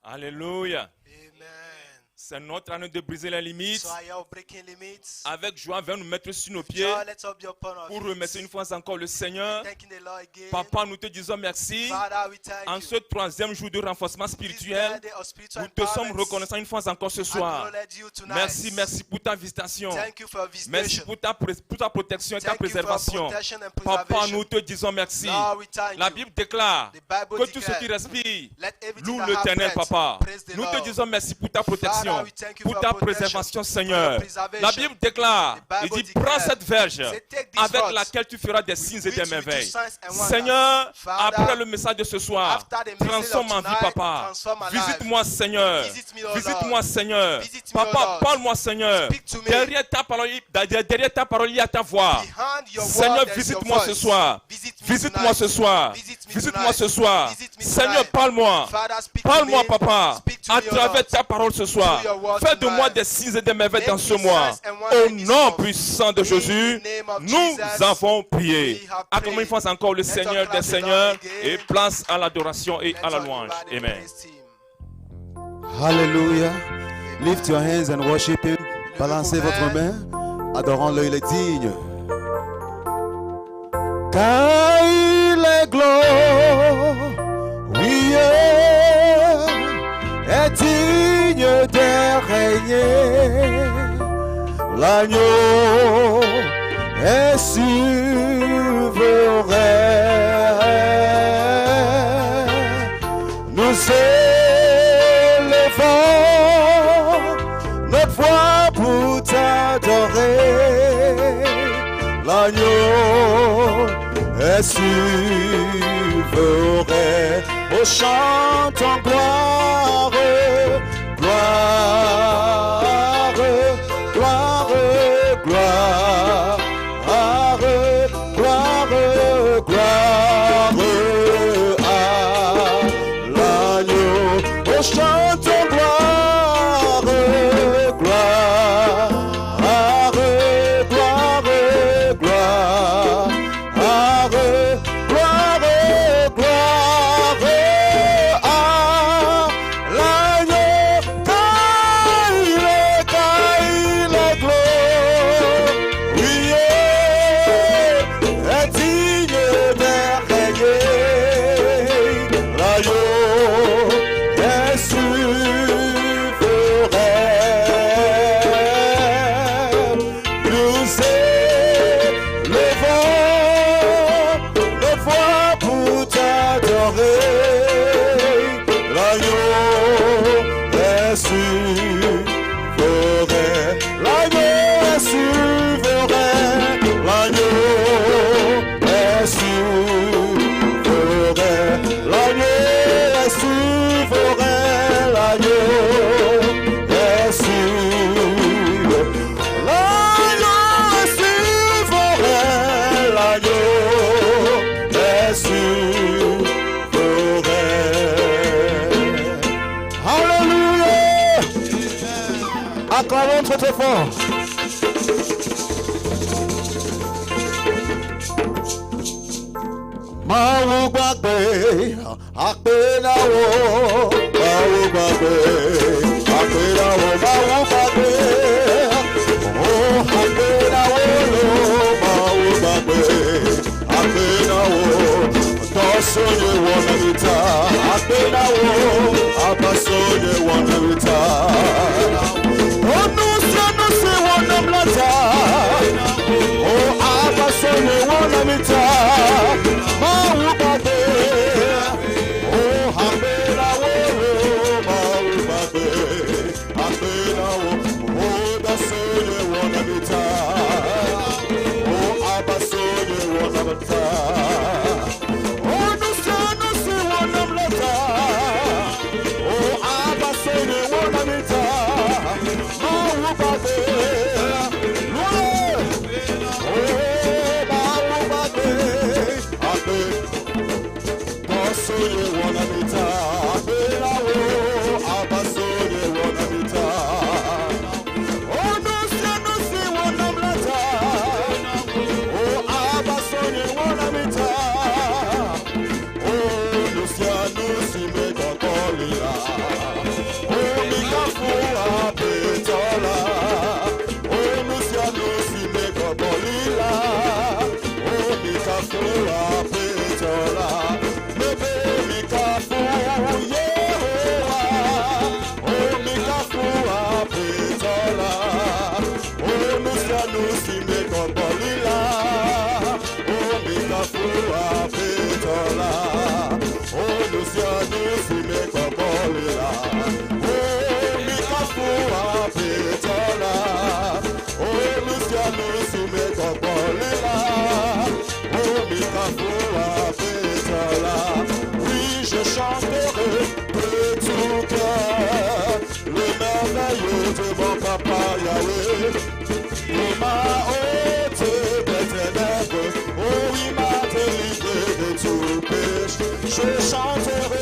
Alléluia. Amen. C'est notre année de briser les limites. So I am breaking limits. Avec joie, venons nous mettre sur nos pieds Joy, let's up be upon our pour feet. remercier une fois encore le Seigneur. Thanking the Lord again. Papa, nous te disons merci. Father, we thank En you. ce troisième jour de renforcement This spirituel, day of spiritual nous te sommes empowerment. reconnaissants une fois encore ce soir. Acknowledge you tonight. Merci, merci pour ta visitation. Thank you for your Merci visitation. pour ta protection et ta Thank you for your préservation. protection and Papa, preservation. nous te disons merci. Lord, we thank La you. Bible déclare The Bible que tous ceux declares, qui respirent let everything louent that l'Éternel, have breath Papa. praise the Nous te Lord. disons merci pour ta protection, Father, we thank you pour for ta your protection, préservation, for Seigneur. your preservation. La Bible déclare, The il Bible dit, declares, prends cette verge say, take this avec rod, laquelle tu feras des signes et which des will do merveilles. signs and wonders. Seigneur, Father, après le message de ce soir, after the message transforme of ma vie, tonight, Papa. transform my life. Visite-moi, Seigneur. Visit me, O Visite-moi, Lord. Seigneur. Visit me, O Papa, Lord. parle-moi, Seigneur. Speak to me. Derrière ta parole, il y a ta voix. Behind your Seigneur, word, there's visite-moi your ce voice. soir. Visit me Visite-moi tonight. ce soir. Visit me Visite-moi tonight. ce soir. Visit me Seigneur, tonight. parle-moi. Father, speak to Parle-moi, me. Papa, Speak to à me, O travers Lord. ta parole ce soir. Through your word Fais de moi tonight. des signes et des merveilles Make dans me ce mois. signs and wonders Au in this nom month. puissant de In Jésus, the name of nous Jesus, avons prié. we have Acclamons une prayed. fois encore le Let's Seigneur acclaim des the Seigneurs Lord again. et place à l'adoration et à la Let's louange. talk about the Amen. praise team. Hallelujah. Lift your hands and worship Him. Balancez votre main. Adorons-le, il est digne. Car il est glorieux, est digne de régner. L'agneau est souverain. Nous élevons notre voix pour t'adorer. L'agneau est souverain. Oh, chantons gloire, gloire, gloire, gloire, gloire, gloire à l'agneau. Oh, chantons gloire, gloire, gloire, gloire, gloire, gloire à l'agneau. Car il est glorieux, est digne de régner. L'agneau est souverain. Nous élevons nos voix pour t'adorer. L'agneau est souverain. L'agneau est souverain. L'agneau est souverain. L'agneau est souverain. L'agneau est souverain. L'agneau est souverain. Alléluia. Acclamons très fort. Máa gbàgbé àpénáwó, máa gbàgbé àpénáwó, máa gbàgbé ó àpénáwó ló, máa gbàgbé àpénáwó. Tọ́sọ̀yẹ wọ̀n ẹ̀mìtà, àpénáwó, àbásọ̀yẹ wọ̀n ẹ̀mìtà. Onúsẹ́núsẹ́ wọ̀n ẹ̀mìtà, ó àbásọ̀yẹ wọ̀n ẹ̀mìtà. Oh, no, Il m'a ôté des ténèbres, oh il m'a délivré de tout péché. Je chanterai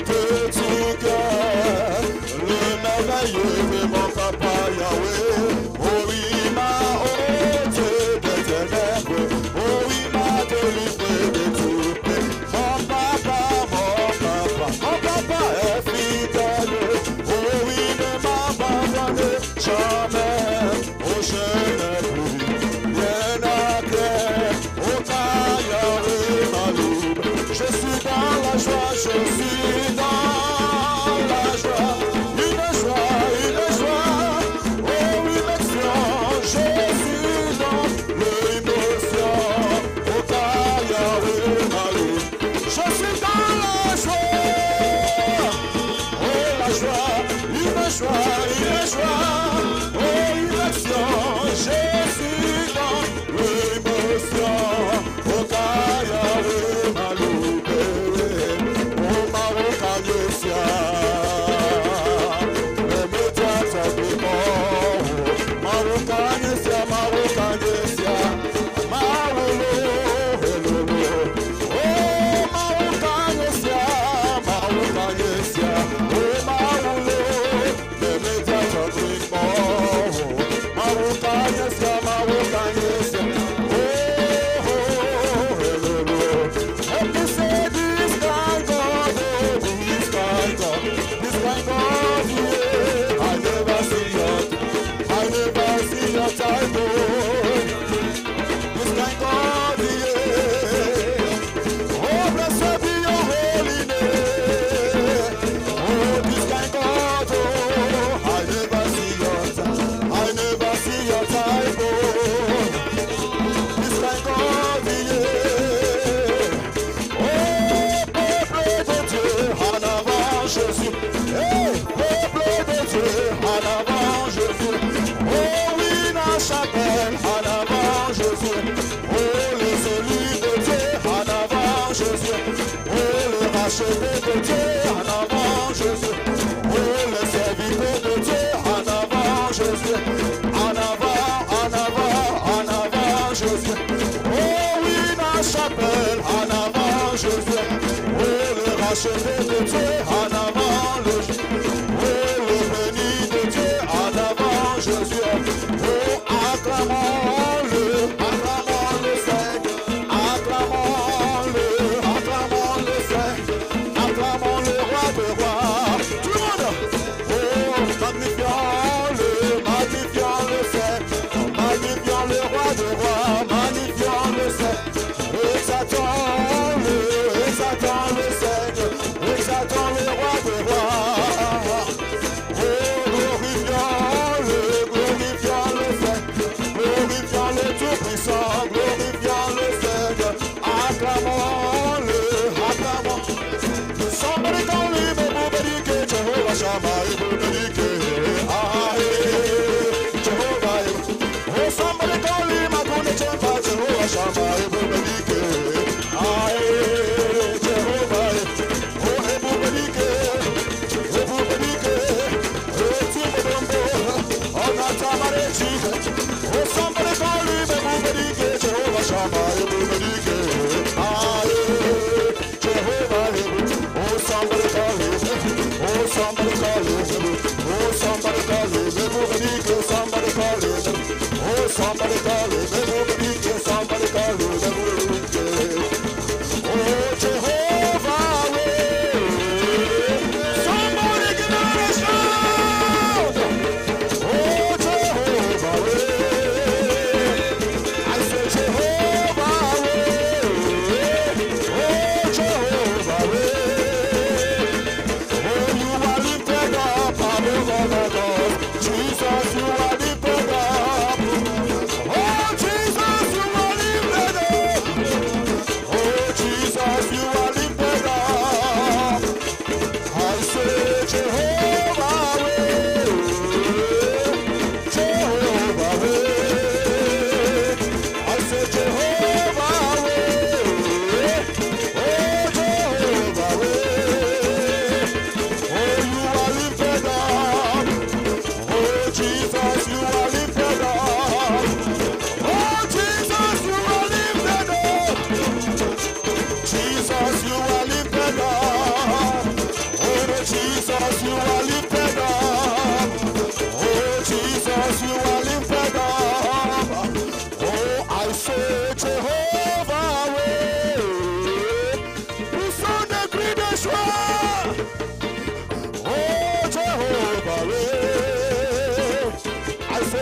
de tout cœur le merveilleux de mon papa Yahweh. Oh il m'a ôté des ténèbres, oh il m'a délivré de tout péché. Mon papa est fidèle, oh il ne m'a abandonné jamais. Oh je n'ai plus rien à craindre, oh car Yahweh m'a libre. Je suis dans la joie, je suis dans la joie, une joie, oh une action, je suis dans l'émotion, oh car Yahweh m'a libre. Je suis dans la joie, oh la joie, oh une action, je suis dans l'émotion, oh car Yahweh m'a libre. Oh Marocanesia, le médiateur du monde, Marocanesia, Marolo, oh Marocanesia, oh Marolo, le médiateur du monde, Marocanesia, Racheté de Dieu, en avant Jésus. Oh, le serviteur de Dieu, en avant Jésus. En avant Jésus. Oh, oui, ma chapelle, en avant Jésus. Oh, le racheté de Dieu, en avant le Jésus. Oh, le béni de Dieu, en avant Jésus. Oh, acclamons-le Seigneur. Acclamons-le Seigneur. Acclamons le roi de rois. Tout le monde. Oh, magnifions-le Seigneur. Magnifions le roi de rois. Magnifions le Seigneur. Exaltons-le Seigneur. Exaltons le roi de rois. Oh, glorifions-le Seigneur. Glorifions le Tout-Puissant. Glorifions le Seigneur. Acclamons-le. Somebody call him a Bubadike, Jehovah Shammah, Bubadike, Jehovah. Oh, somebody call him a Gunachempa, Jehovah Shammah, Bubadike, Jehovah. Oh, Bubadike, Timodumbo, oh, Natamarechi. Oh, somebody call him a Bubadike, Jehovah Shammah, Bubadike, Jehovah. Somebody call him, oh somebody call him, oh somebody call him, somebody call him, oh somebody call him, somebody call him, oh Jehovah, somebody give out a shout, oh Jehovah, I say Jehovah, oh Jehovah. Jesus, you are the program. Oh,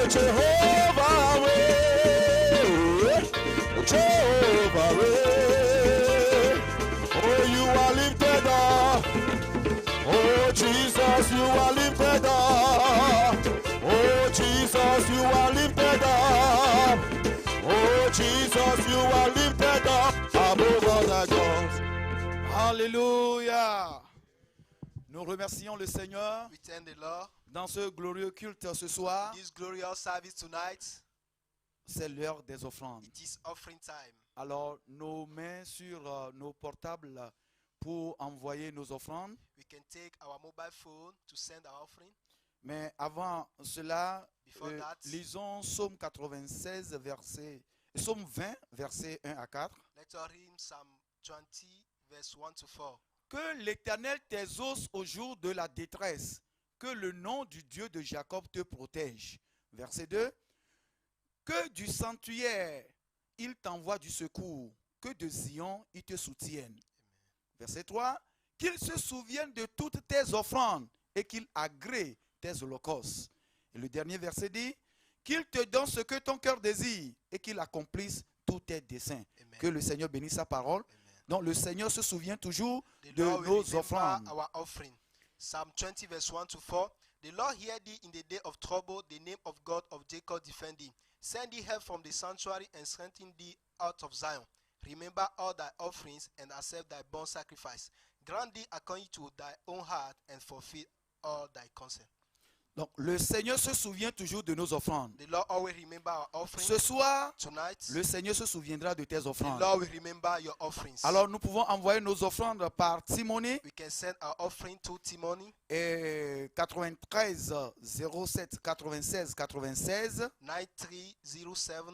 Jehovah Ray, Jehovah Ray. Oh, you are lifted up. Oh, Jesus, you are lifted up. Oh, Jesus, you are lifted up. Oh, Jesus, you are lifted up above other gods. Alléluia. Nous remercions le Seigneur We thank the Lord. dans ce glorieux culte ce soir. This glorious service tonight, C'est l'heure des offrandes. it is offering time. Alors, nos mains sur nos portables pour envoyer nos offrandes. We can take our mobile phone to send our offering. Mais avant cela, Before that, lisons Psaume 96, Psaume 20, versets 1 à 4. let's read Psalm 20, verse 1 to 4. Que l'Éternel t'exauce au jour de la détresse, que le nom du Dieu de Jacob te protège. Verset 2. Que du sanctuaire, il t'envoie du secours, que de Zion, il te soutienne. Verset 3. Qu'il se souvienne de toutes tes offrandes et qu'il agrée tes holocaustes. Et le dernier verset dit, qu'il te donne ce que ton cœur désire et qu'il accomplisse tous tes desseins. Amen. Que le Seigneur bénisse sa parole. Amen. Donc le Seigneur se souvient toujours The de Lord will nos remember offrandes. our offering. Psalm 20, verse 1 to 4. The Lord hear thee in the day of trouble, the name of God of Jacob defend thee. Send thee help from the sanctuary and strengthen thee out of Zion. Remember all thy offerings and accept thy burnt sacrifice. Grant thee according to thy own heart and fulfill all thy consent. Donc le Seigneur se souvient toujours de nos offrandes. The Lord always remember our offering. Ce soir, Tonight, le Seigneur se souviendra de tes the offrandes. Lord will remember your offerings. Alors nous pouvons envoyer nos offrandes par Timonie We can send our offering to Timony, et 93 07 96 96, 9307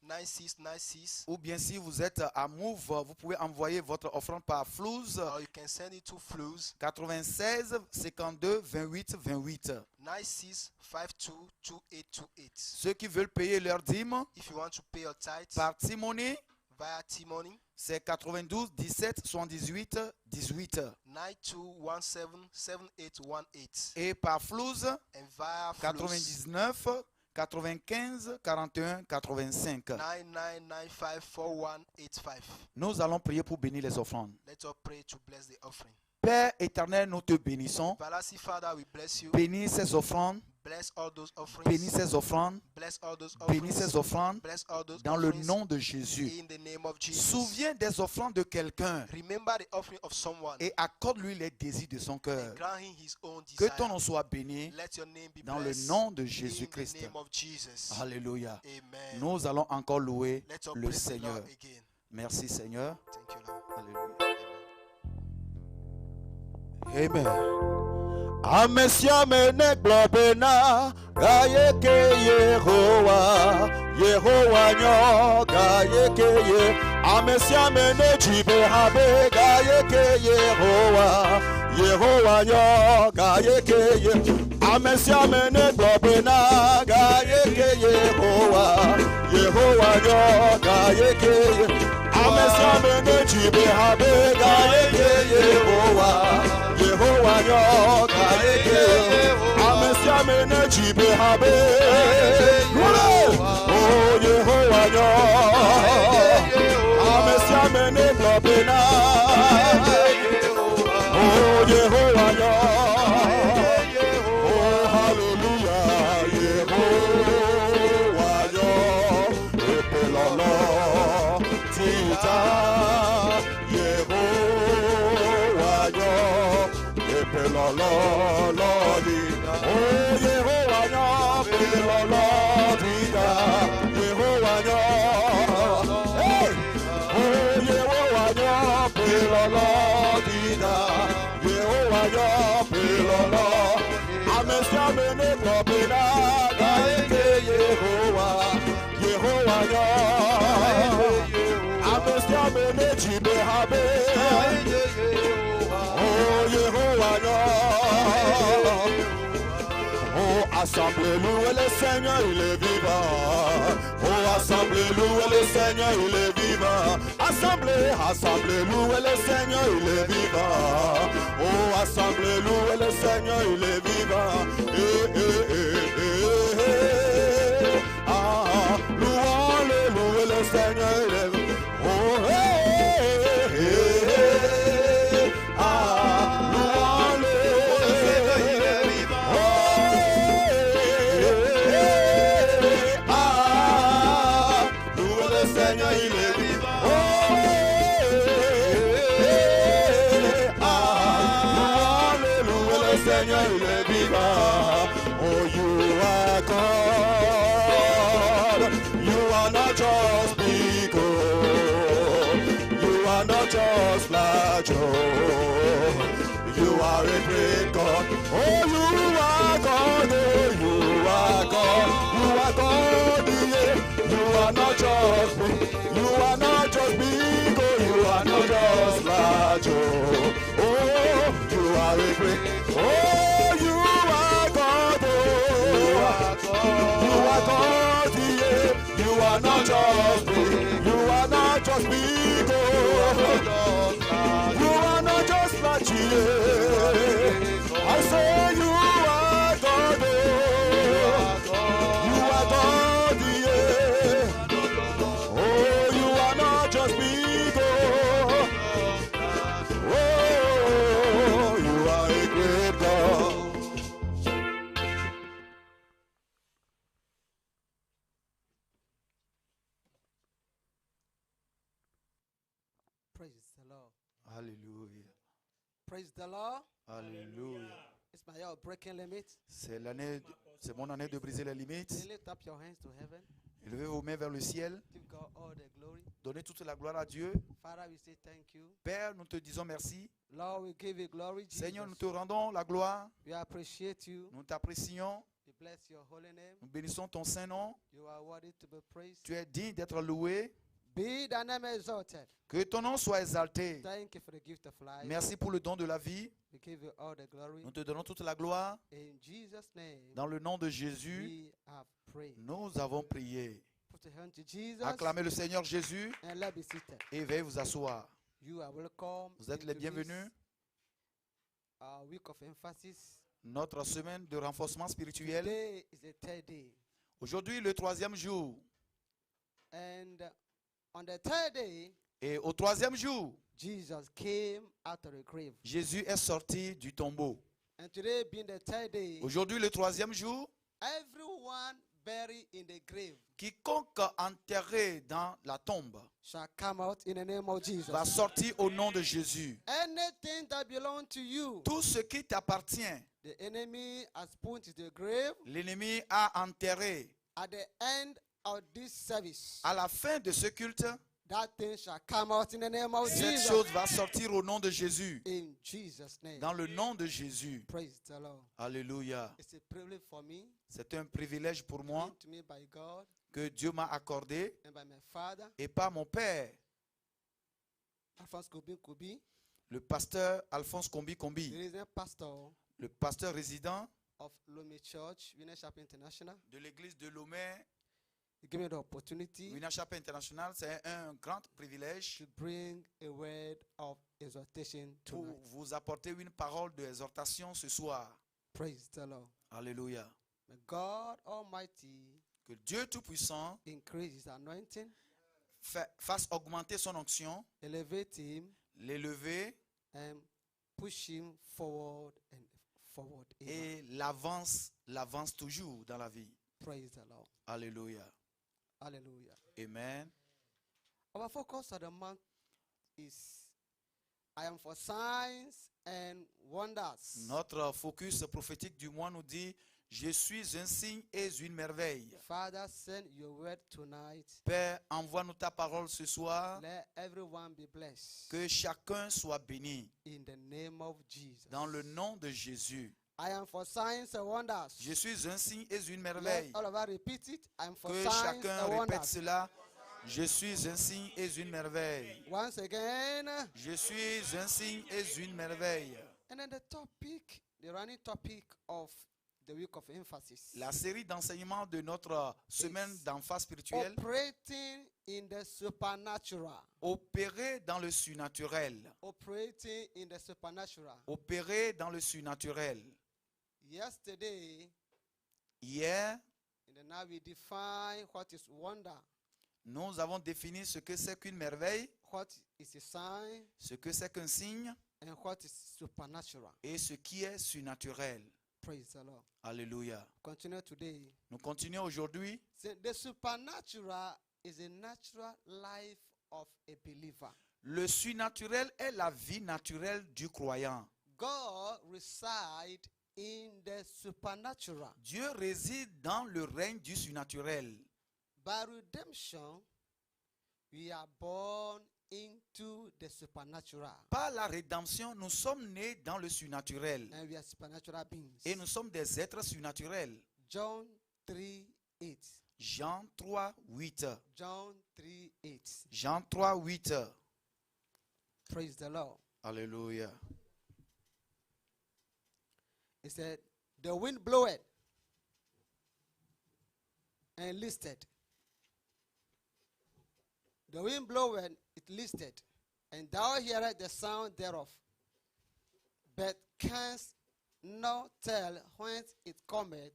9696. ou bien si vous êtes à Move, vous pouvez envoyer votre offrande par Flouze Or you can send it to Flus 96 52 28 28. 96522828. Ceux qui veulent payer leur dîme If you want to pay your tithes par Timonie, via Timony, c'est 92 17 78 18. 9217 7818. Et par Flouze, And via Flus 99 95 41 85. 99954185. Nous allons prier pour bénir les offrandes. Let's all pray to bless the offering. Père éternel, nous te bénissons. Everlasting Father, we bless you. Bénis ces offrandes. Bless all those offerings. Bénis ces offrandes. Bless all those Bénis offerings. ces offrandes Bless all those dans le offerings nom de Jésus. in the name of Jesus. Souviens des offrandes de quelqu'un Remember the offering of someone et accorde-lui les désirs de son cœur. and grant him his own Que desire. ton nom soit béni Let your name be dans le blessed nom de in the Jésus-Christ. name of Jesus. Alléluia. Amen. Nous allons encore louer Let's all le praise the Seigneur. Lord again. Merci Seigneur. Thank you, Lord. Alléluia. Amen. Amesia mene globena gaye ke Yehowa Yehowa nyo gaye ke ye Amesia mene jibe habe gaye ke Yehowa Yehowa nyo gaye ke ye Amesia mene globena gaye ke Yehowa Yehowa nyo gaye ke ye Amesia mene jibe habe gaye ke Yehowa Yehowa nyo gaye ke Amesia mene jibe habe Oh Yehowa nyo Amesia mene globena Oh Yehowa nyo Oh hallelujah Yehowa nyo Epelolo tita Yehowa nyo Epelolo lolita Oh Yehowa nyo Epelolo tita Yehowa nyo Hey Oh Yehowa nyo Epelolo tita Yehowa nyo Epelolo Amesia mene globena gaeke Yehowa Yehowa nyo Amesia mene jibe habe Oh Yehowa nyo Oh assemblez louez le Seigneur il est vivant Oh assemblez louez le Seigneur il est vivant Assemblez louez le Seigneur il est vivant Oh assemblez louez le Seigneur il est vivant just big, oh. You are not just flashy, yeah. I say you are God, oh. You are God, yeah. Oh, you are not just big, oh. Oh, you are a great God. Praise the Lord. Alléluia. Praise the Lord. Alléluia. It's my year of breaking limits. C'est mon année de briser les limites. Lift up your hands to heaven. Levez vos mains vers le ciel. Give God all the glory. Donnez toute la gloire à Dieu. Father, we say thank you. Père, nous te disons merci. Lord, we give you glory. Seigneur, nous Jesus. te rendons la gloire. We appreciate you. Nous t'apprécions. We bless your holy name. Nous bénissons ton saint nom. You are worthy to be praised. Tu es digne d'être loué. Be thy name exalted. Que ton nom soit exalté. Thank you for the gift of life. Merci pour le don de la vie. We give you all the glory. Nous te donnons toute la gloire. In Jesus' name, Dans le nom de Jésus, we have prayed. nous avons prié. Put your hand to Jesus Acclamez le Seigneur Jésus and let's be seated. et veuillez vous asseoir. You are welcome. Vous êtes les into this, bienvenus. Week of emphasis. Notre semaine de renforcement spirituel. Today is the third day. Aujourd'hui, le troisième jour. And on the third day, Et au troisième jour, Jesus came out of the grave. Jésus est sorti du tombeau. And today being the third day, Aujourd'hui, le troisième jour, everyone buried in the grave quiconque enterré dans la tombe shall come out in the name of Jesus. va sortir au nom de Jésus. Anything that belongs to you, Tout ce qui t'appartient, the enemy has put in the grave l'ennemi a enterré. at the end of this service. À la fin de ce culte, That thing shall come out in the name of cette Jesus. chose va sortir au nom de Jésus. In Jesus' name. Dans le nom de Jésus. Praise the Lord. Alléluia. It's a privilege for me, C'est un privilège pour moi given to me by God que Dieu m'a accordé and by my father, et par mon père, Alphonse Kubi, le pasteur Alphonse Kombi the Kombi, resident pastor le pasteur résident of Lomé Church, Winner Chapel International. de l'église de Lomé, He gave me the opportunity Winner Chapel International. C'est un grand privilège to bring a word of exhortation pour tonight. vous apporter une parole d'exhortation ce soir. Praise the Lord. Alléluia. May God Almighty Que Dieu Tout-Puissant increase his anointing, fasse augmenter son onction, elevate him, l'élever and push him forward and forward. Amen. et l'avance toujours dans la vie. Praise the Lord. Alléluia. Hallelujah. Amen. Our focus of the month is I am for signs and wonders. Notre focus prophétique du mois nous dit: je suis un signe et une merveille. Father, send your word tonight. Père, envoie-nous ta parole ce soir. Let everyone be blessed. Que chacun soit béni. In the name of Jesus. Dans le nom de Jésus. I am for signs and wonders. Je suis un signe et une Let merveille. all of us repeat it. I am for Que signs chacun and répète wonders. cela. Je suis un signe et une merveille. Once again. Je suis un signe et une merveille. And then the running topic of the week of emphasis. La série d'enseignements de notre semaine d'emphase spirituelle. Operating in the supernatural. Opérer dans le surnaturel. Operating in the supernatural. Opérer dans le surnaturel. Yesterday, Hier, in the now we define what is wonder, nous avons défini ce que c'est qu'une merveille, what is a sign, ce que c'est qu'un signe and what is supernatural. et ce qui est surnaturel. Praise the Lord. Alléluia. Continue today. Nous continuons aujourd'hui. So the supernatural is a natural life of a believer. Le surnaturel est la vie naturelle du croyant. God resides in the supernatural. Dieu réside dans le règne du surnaturel. By redemption, we are born into the supernatural. Par la rédemption, nous sommes nés dans le surnaturel. And we are supernatural beings. Et nous sommes des êtres surnaturels. John 3:8. Jean 3, 8. John 3:8. Jean 3, 8. Praise the Lord. Alléluia. He said, the wind bloweth and listed. The wind bloweth, it listeth, and thou hearest the sound thereof, but canst not tell whence it cometh,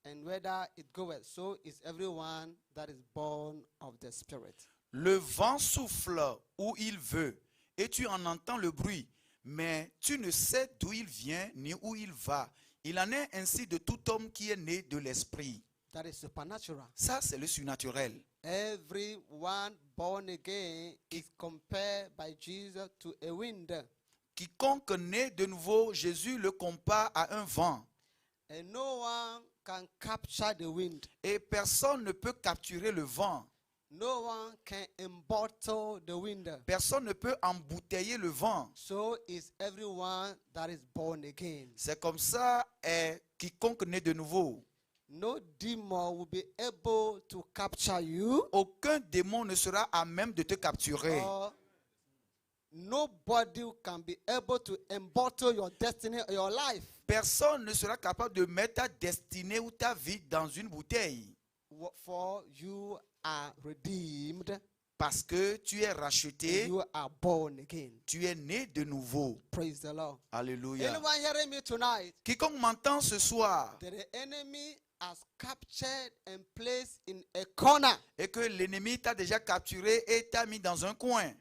and whither it goeth. So is everyone that is born of the Spirit. Le vent souffle où il veut, et tu en entends le bruit, mais tu ne sais d'où il vient ni où il va. Il en est ainsi de tout homme qui est né de l'esprit. That is supernatural. Ça, c'est le surnaturel. Everyone born again is compared by Jesus to a wind. Quiconque né de nouveau, Jésus le compare à un vent. And no one can capture the wind. Et personne ne peut capturer le vent. No one can embottle the wind. Personne ne peut embouteiller le vent. So is everyone that is born again. C'est comme ça quiconque né de nouveau. No demon will be able to capture you. Aucun démon ne sera à même de te capturer. Or nobody can be able to embottle your destiny or your life. Personne ne sera capable de mettre ta destinée ou ta vie dans une bouteille. For you are redeemed. Parce que tu es racheté, You are born again. tu es né de nouveau. Praise the Lord. Alléluia. Anyone hearing me tonight? Quiconque m'entend ce soir That the enemy has captured and placed in a corner. et que l'ennemi t'a déjà capturé et t'a mis dans un coin,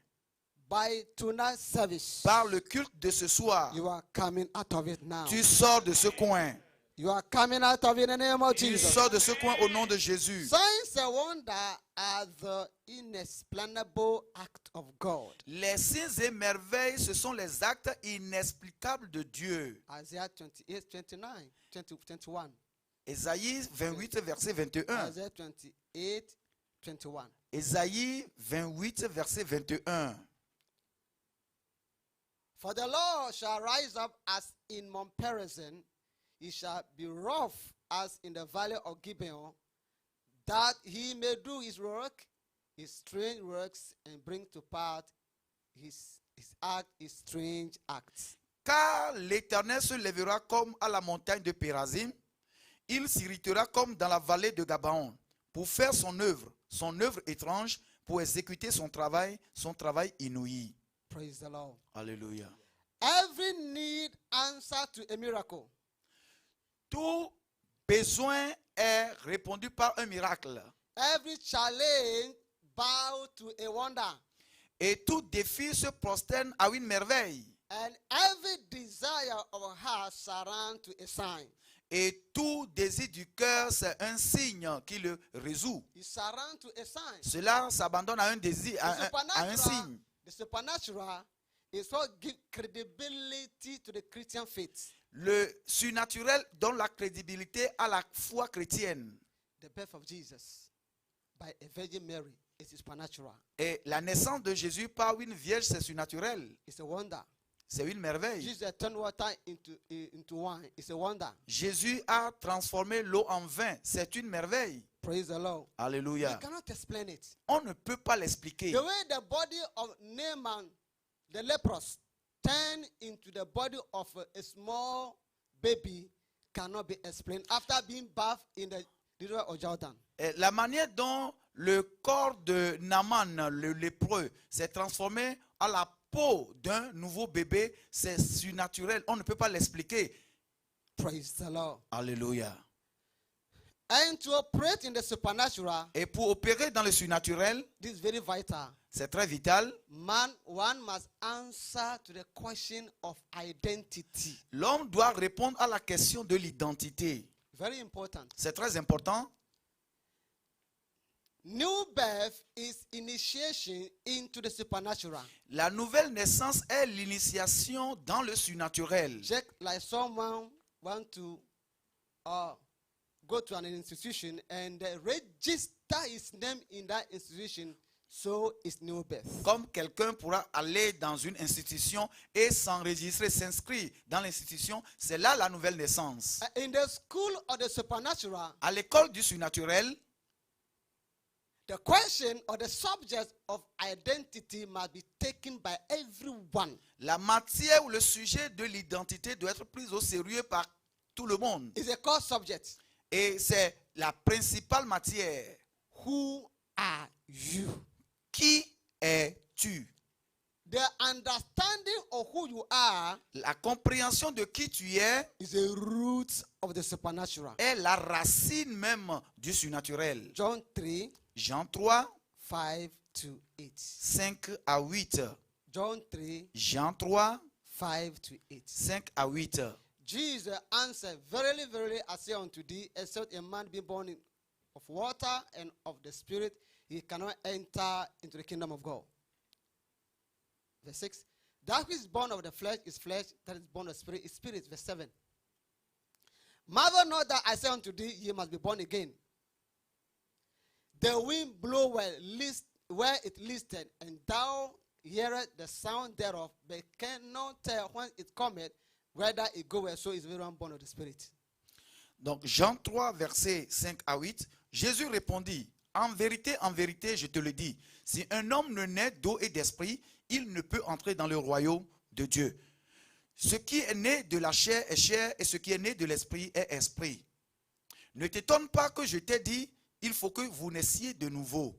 By tonight's service, par le culte de ce soir, you are coming out of it now. tu sors de ce coin. You are coming out of it in the name of Tu Jesus. sors de ce coin au nom de Jésus. Signs and wonders are the inexplainable act of God. Les signes et merveilles, ce sont les actes inexplicables de Dieu. Isaiah 28, 29, 21. Ésaïe 28, verset 21. Isaiah 28, 21. Ésaïe 28, verset 21. For the Lord shall rise up as in Mount Perazim, he shall be rough as in the valley of Gibeon, that he may do his work, his strange works, and bring to pass his strange acts. Car l'Éternel se lèvera comme à la montagne de Pérazim, il s'irritera comme dans la vallée de Gabaon, pour faire son œuvre étrange, pour exécuter son travail inouï. Praise the Lord. Alléluia. Every need answer to a miracle. Tout besoin est répondu par un miracle. Every challenge bow to a wonder. Et tout défi se prosterne à une merveille. And every desire of our heart surround to a sign. Et tout désir du cœur, c'est un signe qui le résout. It surround to a sign. Cela s'abandonne à un désir, à un signe. The supernatural is what gives credibility to the Christian faith. Le surnaturel donne la crédibilité à la foi chrétienne. The birth of Jesus by a Virgin Mary is supernatural. Et la naissance de Jésus par une vierge, c'est surnaturel. It's a wonder. C'est une merveille. Jesus turned water into wine. It's a wonder. Jésus a transformé l'eau en vin. C'est une merveille. Praise the Lord. Alléluia. You cannot explain it. On ne peut pas l'expliquer. The way the body of Naaman, the leprous, turned into the body of a small baby cannot be explained after being bathed in the river of Jordan. Et la manière dont le corps de Naaman, le lépreux, s'est transformé à la peau d'un nouveau bébé, c'est surnaturel. On ne peut pas l'expliquer. Praise the Lord. Alléluia. And to operate in the supernatural, Et pour opérer dans le surnaturel, this is very vital. c'est très vital. One must answer to the question of identity. L'homme doit répondre à la question de l'identité. Very important. C'est très important. New birth is initiation into the supernatural. La nouvelle naissance est l'initiation dans le surnaturel. Just like someone want to go to an institution and register his name in that institution, so is new birth. Comme quelqu'un pourra aller dans une institution et s'enregistrer, s'inscrire dans l'institution, c'est là la nouvelle naissance. In the school of the supernatural, À l'école du surnaturel, the question or the subject of identity must be taken by everyone. la matière ou le sujet de l'identité doit être pris au sérieux par tout le monde. It's a core subject. Et c'est la principale matière. Who are you? qui es-tu? The understanding of who you are La compréhension de qui tu es is a root of the supernatural. est la racine même du surnaturel. John 3, Jean 3, 5 to 8. 5 à 8. John 3, Jean 3, 5 to 8. 5 à 8. Jesus answered, Verily, verily, I say unto thee, except a man be born of water and of the Spirit, he cannot enter into the kingdom of God. Verse 6. That which is born of the flesh is flesh, that is born of the spirit is spirit. Verse 7. Marvel not that I say unto thee, ye must be born again. The wind blow where it listed, and thou hearest the sound thereof, but cannot tell whence it cometh, whether it goeth, so is everyone born of the Spirit. Donc Jean 3, versets 5 à 8, Jésus répondit, en vérité, je te le dis, si un homme ne naît d'eau et d'esprit, il ne peut entrer dans le royaume de Dieu. Ce qui est né de la chair est chair, et ce qui est né de l'esprit est esprit. Ne t'étonne pas que je t'ai dit, il faut que vous naissiez de nouveau.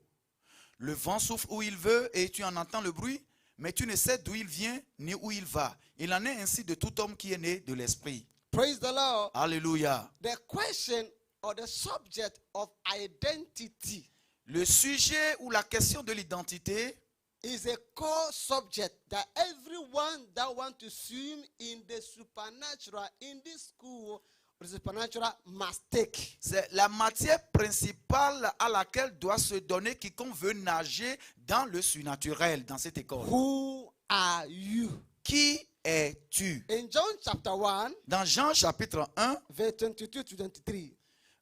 Le vent souffle où il veut et tu en entends le bruit, mais tu ne sais d'où il vient ni où il va. Il en est ainsi de tout homme qui est né de l'esprit. Praise the Lord. Alléluia. The question or the subject of identity Le sujet ou la question de l'identité is a core subject that everyone that wants to swim in the supernatural, in this school, the supernatural must take. c'est la matière principale à laquelle doit se donner quiconque veut nager dans le surnaturel, dans cette école. Who are you? Qui es-tu? In John chapter 1, Dans Jean chapitre 1, verse 22 to 23.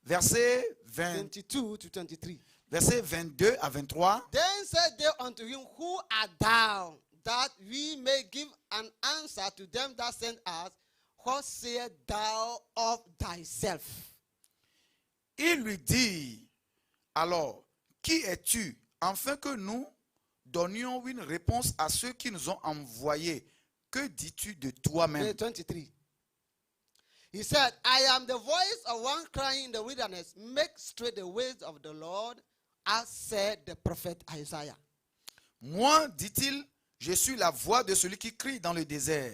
verset 22 to 23. 22 à 23. Then said they unto him, Who art thou, that we may give an answer to them that sent us? What sayest thou of thyself? Il lui dit, alors, qui es-tu? Afin que nous donnions une réponse à ceux qui nous ont envoyés. Que dis-tu de toi-même? Verse 23. He said, I am the voice of one crying in the wilderness, make straight the ways of the Lord, as said the prophet Isaiah. Moi, dit-il, je suis la voix de celui qui crie dans le désert.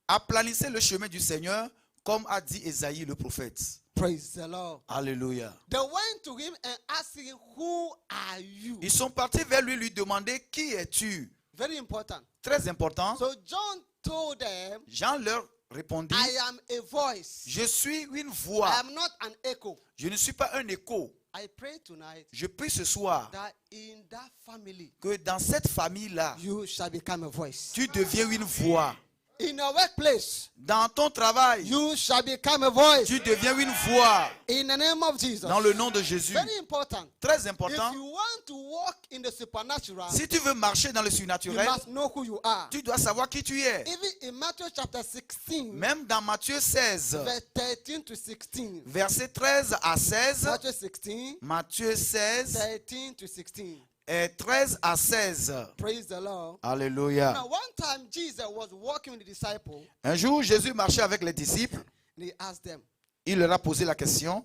Aplanissez le chemin du Seigneur, comme a dit Ésaïe le prophète. Praise the Lord. Alléluia. They went to him and asked him, Who are you? Ils sont partis vers lui demander, qui es-tu? Very important. Très important. So John told them, Jean leur répondit, I am a voice. je suis une I voix. am not an echo. Je ne suis pas un écho. I pray tonight Je prie ce soir that in that family, que dans cette famille-là, you shall become a voice. tu deviens une voix. In your workplace, Dans ton travail, you shall become a voice. tu deviens une voix. In the name of Jesus. Dans le nom de Jésus. Very important. Très If important. you want to walk in the supernatural, Si tu veux marcher dans le you surnaturel, must know who you are. tu dois savoir qui tu es. Even in Matthew chapter 16, Même dans Matthieu 16, verse 13 to 16. versets 13 à 16, Matthew 16, Matthieu 16, 13 to 16. et 13 à 16. Praise the Lord. Alléluia. Now, one time Jesus was walking with the disciples, Un jour, Jésus marchait avec les disciples. and he asked them, Il leur a posé la question,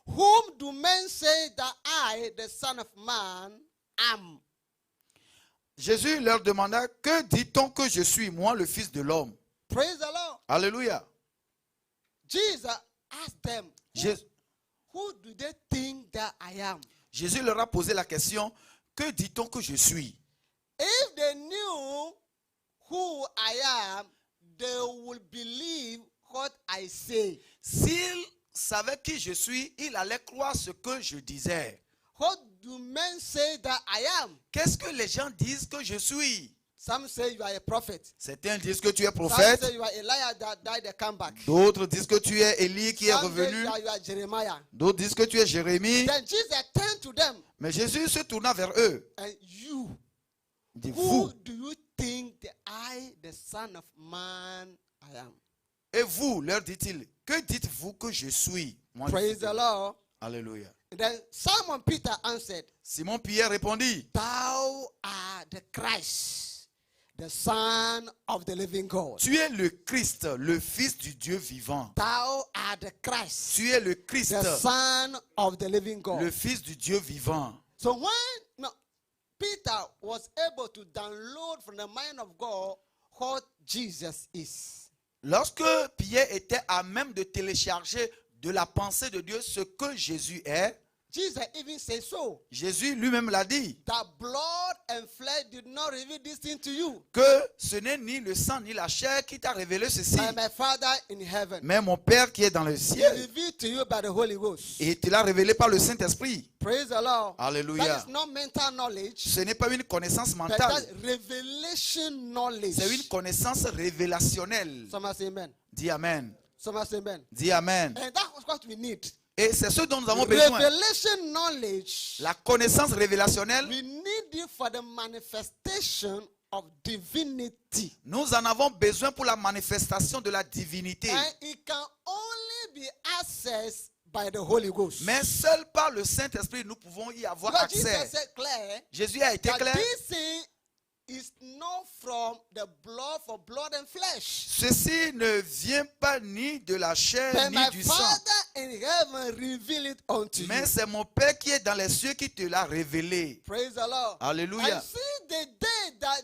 Whom do men say that I, the Son of Man, am? Jésus leur demanda, que dit-on que je suis, moi, le Fils de l'homme? Praise the Lord. Alléluia. Jesus asked them, Jé- Who do they think that I am? Jésus leur a posé la question, que dit-on que je suis? If they knew who I am, they would believe what I say. S'il savait qui je suis, il allait croire ce que je disais. What do men say that I am? Qu'est-ce que les gens disent que je suis? Some say you are a prophet. Certains disent que tu es Some prophète. say you are Elijah that died and come back. D'autres disent que tu es Élie qui est Some say revenu. you are Jeremiah. D'autres disent que tu es Jérémie. Then Jesus turned to them, Mais Jésus se tourna vers eux. and you, Il dit, who vous, do you think that I, the Son of Man, I am? et vous, leur dit-il, que dites-vous que je suis? Moi, le Praise Fils de the l'homme. Lord. Alléluia. And then Simon Peter answered, Simon Pierre répondit, Thou art the Christ, the Son of the living God. tu es le Christ, le Fils du Dieu vivant. Thou art the Christ, Tu es le Christ, the Son of the living God. le Fils du Dieu vivant. So when Peter was able to download from the mind of God what Jesus is. Lorsque Pierre était à même de télécharger de la pensée de Dieu ce que Jésus est, Jesus even said so. Jésus lui-même l'a dit, That blood and flesh did not reveal this thing to you, que ce n'est ni le sang ni la chair qui t'a révélé ceci, but my Father in heaven. mais mon Père qui est dans le He ciel. revealed to you by the Holy Ghost. Et il te l'a révélé par le Saint-Esprit. Praise the Lord. Alléluia. That is not mental knowledge, Ce n'est pas une connaissance but mentale, that's revelation knowledge. c'est une connaissance révélationnelle. Someone say amen. Dis Amen. Someone say amen. Dis Amen. And that's what we need. Et c'est ce dont nous avons besoin. Revelation knowledge. La connaissance révélationnelle, We need it for the manifestation of divinity. nous en avons besoin pour la manifestation de la divinité. And it can only be accessed by the Holy Ghost. Mais seul par le Saint-Esprit, nous pouvons y avoir Because Jesus accès. said clear Jésus a été that clair. this thing is not from the blood for blood and flesh. Ceci ne vient pas ni de la chair But ni my du sang. Father in heaven reveal it unto Mais you. c'est mon Père qui est dans les cieux qui te l'a révélé. Praise the Lord. Alléluia. And see the day that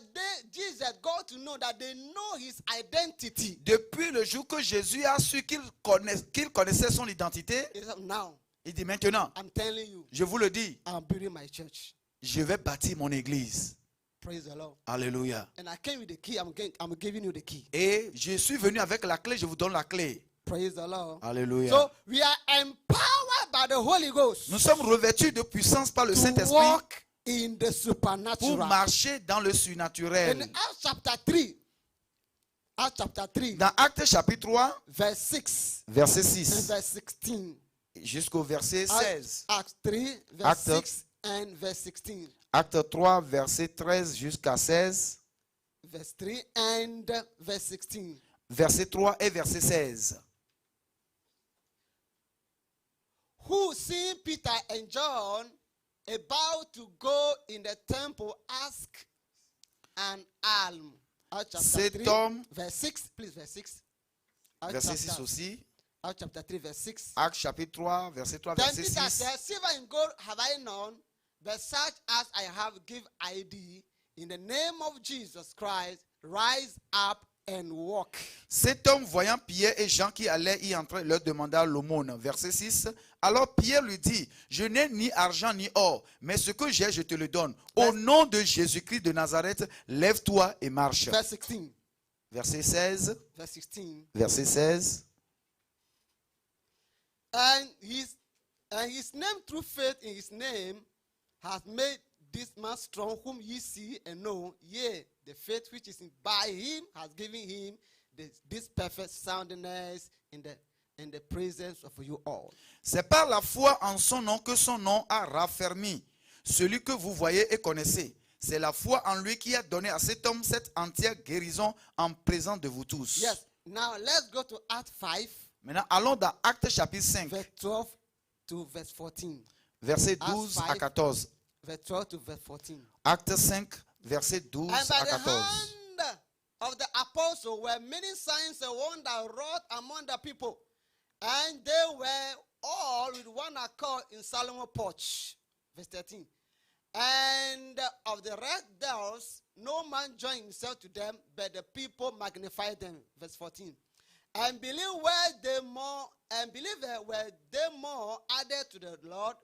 Jesus got to know that they know his identity. Depuis le jour que Jésus a su qu'il connaissait son identité, It is now. il dit maintenant, I'm telling you, je vous le dis, I'm building my church. je vais bâtir mon église. Praise the Lord. Alléluia. And I came with the key. I'm giving you the key. Et je suis venu avec la clé, je vous donne la clé. Praise the Lord. Alléluia. So we are empowered by the Holy Ghost Nous sommes revêtus de puissance par le to Saint-Esprit walk in the pour supernatural. marcher dans le In surnaturel. Acts chapter 3, Acts chapter 3, Dans Actes chapitre 3, verse 6 verset and 6 verse 16. jusqu'au verset 16. Acts 3, verse Acts 6 and verse 16. Acte 3, verset 13 jusqu'à 16. Verse 3 and verse 16. Verset 3 et verset 16. Who, seeing Peter and John about to go in the temple, ask an alms. Acts chapter Cet 3, homme, verse 6, please, verse 6. Acts verset chapter, 6 aussi. Acts chapter 3, verse 6. Acte chapitre 3, verset 3, Then verset Peter 6. said, Silver and gold have I none, but such as I have give I thee. In the name of Jesus Christ, rise up and walk. Cet homme, voyant Pierre et Jean qui allaient y entrer, leur demanda l'aumône. Verset 6. Alors Pierre lui dit, je n'ai ni argent ni or, mais ce que j'ai, je te le donne. Au nom de Jésus-Christ de Nazareth, lève-toi et marche. Verse 16. Verset 16. Verse 16. Verset 16. And his name, through faith in his name, has made this man strong, whom ye see and know. Yea, the faith which is by him has given him this perfect soundness in the presence of you all. C'est par la foi en son nom que son nom a raffermi celui que vous voyez et connaissez. C'est la foi en lui qui a donné à cet homme cette entière guérison en présence de vous tous. Yes. Now let's go to Acts 5, Maintenant, allons dans Actes chapitre 5, verse 12 to verse 14. verset 12 à 14. Verse 12 to verse 14. Acte 5, verset 12 And by à the 14. hand of the apostle were many signs and wonders wrought among the people. And they were all with one accord in Solomon's porch. Verse 13. And of the red doors, no man joined himself to them, but the people magnified them. Verse 14. And believers were they more added to the Lord,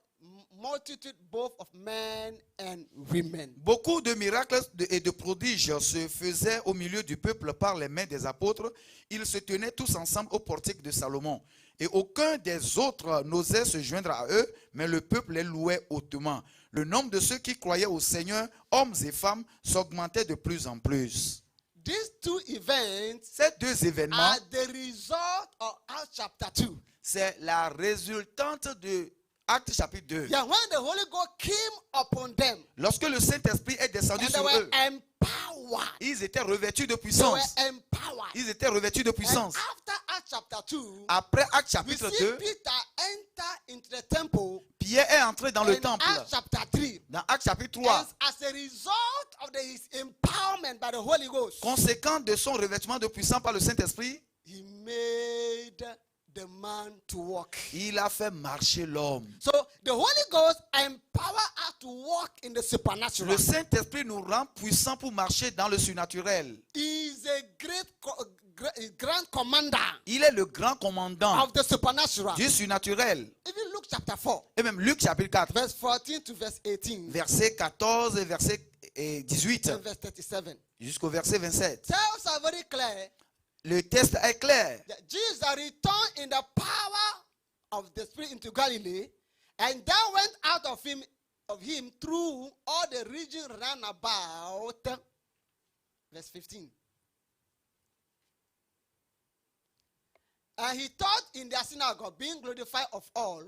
multitude both of men and women. Beaucoup de miracles et de prodiges se faisaient au milieu du peuple par les mains des apôtres. Ils se tenaient tous ensemble au portique de Salomon. Et aucun des autres n'osait se joindre à eux, mais le peuple les louait hautement. Le nombre de ceux qui croyaient au Seigneur, hommes et femmes, s'augmentait de plus en plus. These two events Ces deux événements, are the result of Acts chapter 2. c'est la résultante de Actes chapitre 2. Yeah, when the Holy Ghost came upon them, Lorsque le Saint-Esprit est descendu and they sur were eux, empowered. ils étaient revêtus de They were puissance. empowered. Ils étaient revêtus de And puissance. after Acts chapter 2, Après Actes we chapitre see 2, Peter enter into the temple. Pierre est entré dans le In temple. Acts chapter 3. Dans Actes chapitre And 3, as a result of his empowerment by the Holy Ghost, conséquent de son revêtement de puissance par le Saint-Esprit, he made the man to walk. il a fait marcher l'homme. So the Holy Ghost empowered us to walk in the supernatural. Le Saint-Esprit nous rend puissants pour marcher dans le surnaturel. He is a grand commander Il est le grand commandant of the supernatural. du surnaturel. Even Luke chapter 4, Et même Luc chapitre 4, verse 14 to verse 18, verset 14 et verset 18 and verse 37. jusqu'au verset 27. Tells are very clear Le texte est clair. that Jesus returned in the power of the Spirit into Galilee, and there went out of him through all the region round about. Verse 15. And he taught in their synagogue, being glorified of all.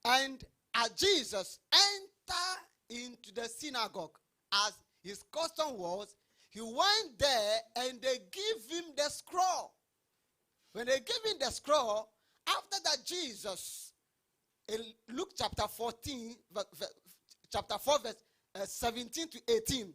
And as Jesus entered into the synagogue, as his custom was, he went there and they give him the scroll. When they gave him the scroll, after that Jesus, in Luke chapter 14, chapter 4, verse 17 to 18,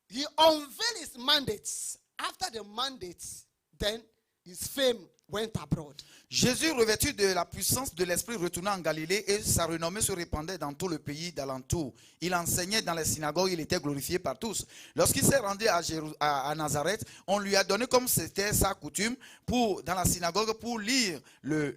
he unveiled his mandates. After the mandates, then his fame went abroad. Jésus, revêtu de la puissance de l'Esprit, retourna en Galilée et sa renommée se répandait dans tout le pays d'alentour. Il enseignait dans les synagogues, il était glorifié par tous. Lorsqu'il s'est rendu à Nazareth, on lui a donné, comme c'était sa coutume, dans la synagogue pour lire le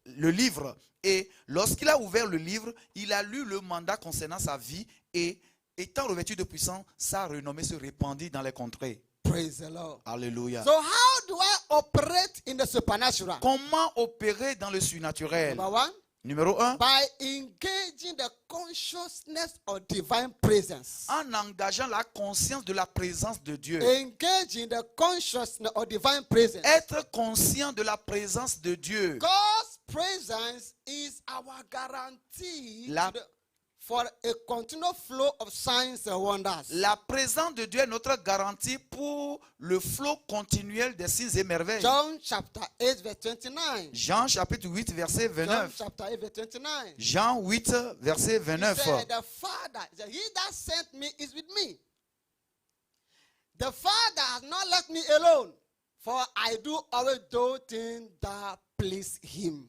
livre. Et lorsqu'il a ouvert le livre, il a lu le mandat concernant sa vie et, étant revêtu de puissance, sa renommée se répandit dans les contrées. Praise the Lord. Alléluia. So how do I operate in the supernatural? Comment opérer dans le surnaturel? Number one, Numéro 1, by engaging the consciousness of divine presence. en engageant la conscience de la présence de Dieu. Engaging the consciousness of divine presence. Être conscient de la présence de Dieu. God's presence is our guarantee for a continual flow of signs and wonders. La présence de Dieu est notre garantie pour le flot continuel des signes et merveilles. John chapter 8 verse 29. Jean chapitre 8 verset John 29. chapter 8 verse 29. Jean 8 verset He 29. said, the Father, he that sent me is with me. The Father has not left me alone, for I do always those things that please him.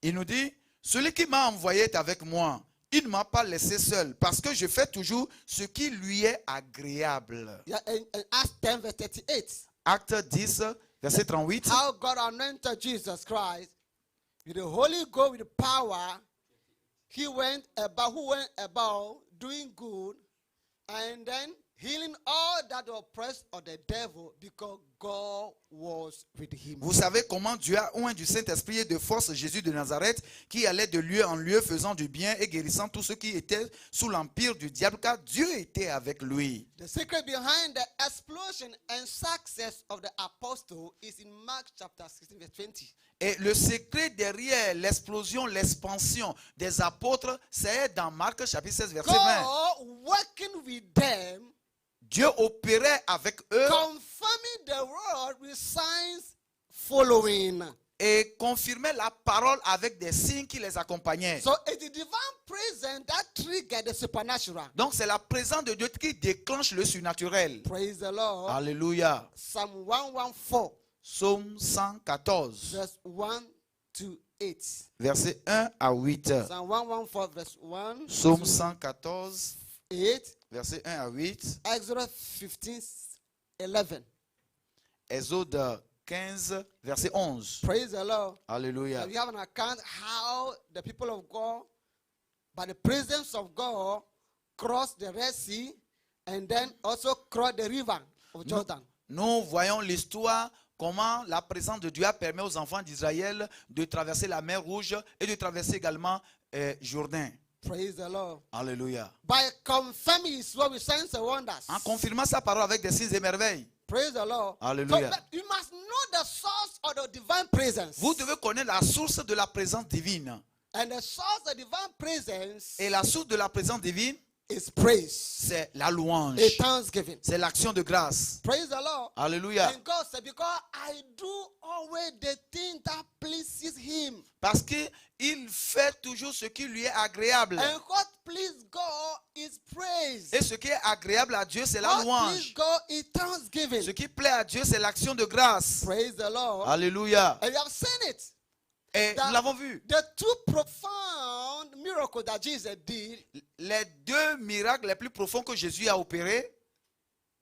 Il nous dit, celui qui m'a envoyé est avec moi. Il ne m'a pas laissé seul parce que je fais toujours ce qui lui est agréable. Yeah, in Acts 10 verse 38. Acte 10 verset 38. How God anointed Jesus Christ with the Holy Ghost with power. Who went about doing good and then healing all that were oppressed of the devil because God was with him. Vous savez comment Dieu a oint du Saint-Esprit et de force Jésus de Nazareth qui allait de lieu en lieu faisant du bien et guérissant tous ceux qui étaient sous l'empire du diable car Dieu était avec lui. The secret behind the explosion and success of the apostle is in Mark chapter 16 verse 20. Et le secret derrière l'explosion, l'expansion des apôtres, c'est dans Marc chapitre 16 verset 20. God working with them, Dieu opérait avec eux confirming the word with signs following. et confirmait la parole avec des signes qui les accompagnaient. So it's the divine presence that triggered the supernatural. Donc c'est la présence de Dieu qui déclenche le surnaturel. Praise the Lord. Alléluia. Psalm 114, Psaume 114, verse 1 to 8. verset 1 à 8. Psalm 114, verse 1 Psaume to 114, 8. verset 1 à 8. Exodus 15, 11. Exode 15, verset 11. Praise the Lord. Alléluia. So we have an account how the people of God, by the presence of God, crossed the Red Sea and then also crossed the river of Jordan. Nous voyons l'histoire, comment la présence de Dieu a permis aux enfants d'Israël de traverser la mer Rouge et de traverser également Jourdain. Praise the Lord. Alléluia. By confirming his word with signs and wonders. En confirmant sa parole avec des signes et merveilles. Praise the Lord. Alléluia. So you must know the source of the divine presence. Vous devez connaître la source de la présence divine. And the source of divine presence Et la source de la présence divine, is praise. c'est la louange. A thanksgiving. C'est l'action de grâce. Praise the Lord. Alléluia. And God said, because I do always the thing that pleases him. Parce qu'il fait toujours ce qui lui est agréable. And what pleases God is praise. Et ce qui est agréable à Dieu, c'est la What louange. pleases God is thanksgiving. Ce qui plaît à Dieu, c'est l'action de grâce. Praise the Lord. Alléluia. And you have seen it. Et nous l'avons vu. The two profound miracles that Jesus did, Les deux miracles les plus profonds que Jésus a opérés,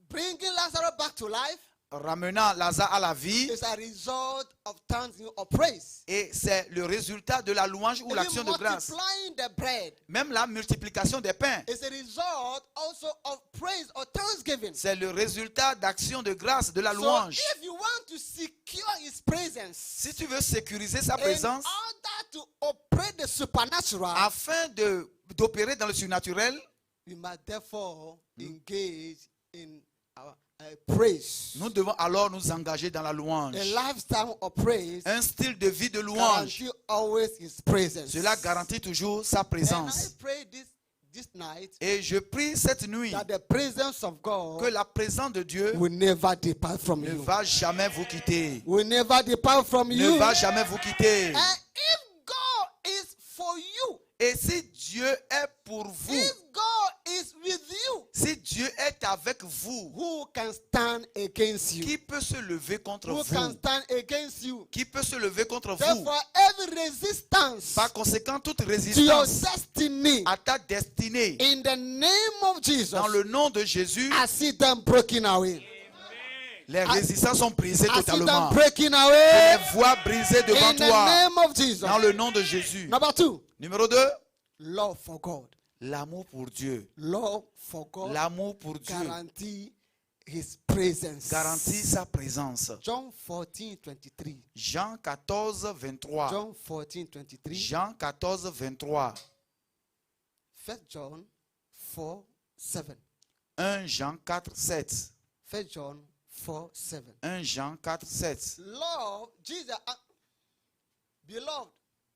bringing Lazarus back to life, ramenant Lazare à la vie, is a result of thanksgiving or praise. et c'est le résultat de la louange ou l'action Even de grâce. multiplying the bread Même la multiplication des pains, is a result also of praise or thanksgiving. c'est le résultat d'action de grâce, de la So louange. if you want to secure his presence, Si tu veux sécuriser sa in présence, order to operate the supernatural, afin d'opérer dans le surnaturel, we must therefore engage in our praise. nous devons alors nous engager dans la louange. A lifestyle of praise Un style de vie de louange, guarantee always his presence. cela garantit toujours sa And I présence. pray this night Et je prie cette nuit that the presence of que God la présence de Dieu will never depart from ne you. va jamais vous quitter. Will never depart from Ne you. va jamais vous quitter. And if God is for you, Et si Dieu est pour vous, if God is with you, si Dieu est avec vous, who can stand against you? qui peut se lever contre Who can vous? stand against you? Qui peut se lever contre vous? Therefore, every resistance Par conséquent, toute to your résistance destiny, à ta destinée, in the name of Jesus, dans le nom de Jésus, I see them breaking away. les résistances sont brisées I see them totalement. breaking Les away voies brisées devant in the toi, name of Jesus. dans le nom de Jésus. Number 2, Numéro 2, love for God. l'amour pour Dieu. Love for God L'amour pour Dieu guarantee his presence. garantit sa présence. John 14:23. Jean 14, 23. John 14:23. Jean 14, 23. 1 John 4:7. 1 Jean 4, 7. 1 John 4:7. 1 Jean 4, 7. Love, Jesus, beloved,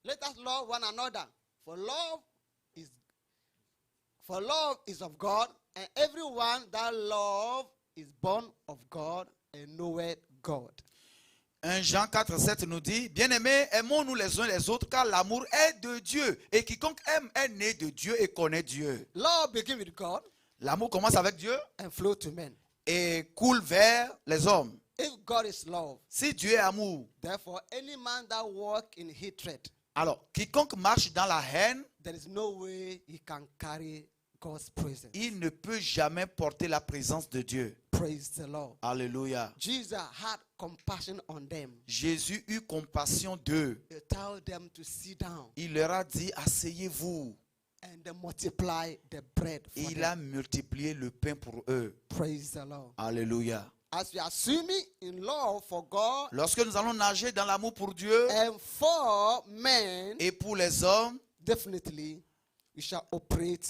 let us love one another. For love is of God, and everyone that love is born of God and knoweth God. 1 Jean 4, 7 nous dit, bien-aimés, aimons-nous les uns les autres, car l'amour est de Dieu. Et quiconque aime est né de Dieu et connaît Dieu. Love begins with God L'amour commence avec Dieu and flow to men. et coule vers les hommes. If God is love, Si Dieu est amour, therefore any man that walk in hatred, alors quiconque marche dans la haine, there is no way he can carry God's presence. il ne peut jamais porter la présence de Dieu. Praise the Lord. Alléluia. Jesus had compassion on them. Jésus eut compassion d'eux. He told them to sit down Il leur a dit, asseyez-vous. and they multiply the bread for Il them. a multiplié le pain pour eux. Praise the Lord. Alléluia. As we are swimming in love for God Lorsque nous allons nager dans l'amour pour Dieu and for men, et pour les hommes, definitely we shall operate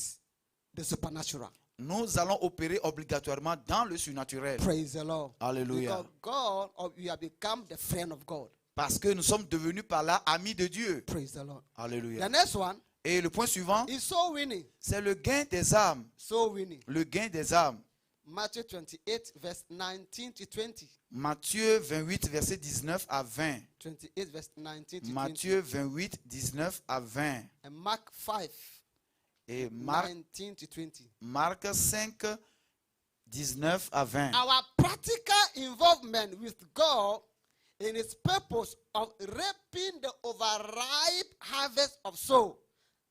the supernatural. nous allons opérer obligatoirement dans le surnaturel. Praise the Lord. Alléluia. Because God, you have become the friend of God. Parce que nous sommes devenus par là amis de Dieu. Praise the Lord. Alléluia. The next one Et le point suivant, is so winning. c'est le gain des âmes. So winning. Le gain des âmes. Matthew 28, verse 19 to 20. Matthieu 28, verset 19 à 20. 28, verse 19 to 20. Matthieu 28, 19 à 20. And Mark 5, Et Marc 19 to 20. Marc 5, 19 à 20. Our practical involvement with God in his purpose of reaping the overripe harvest of soul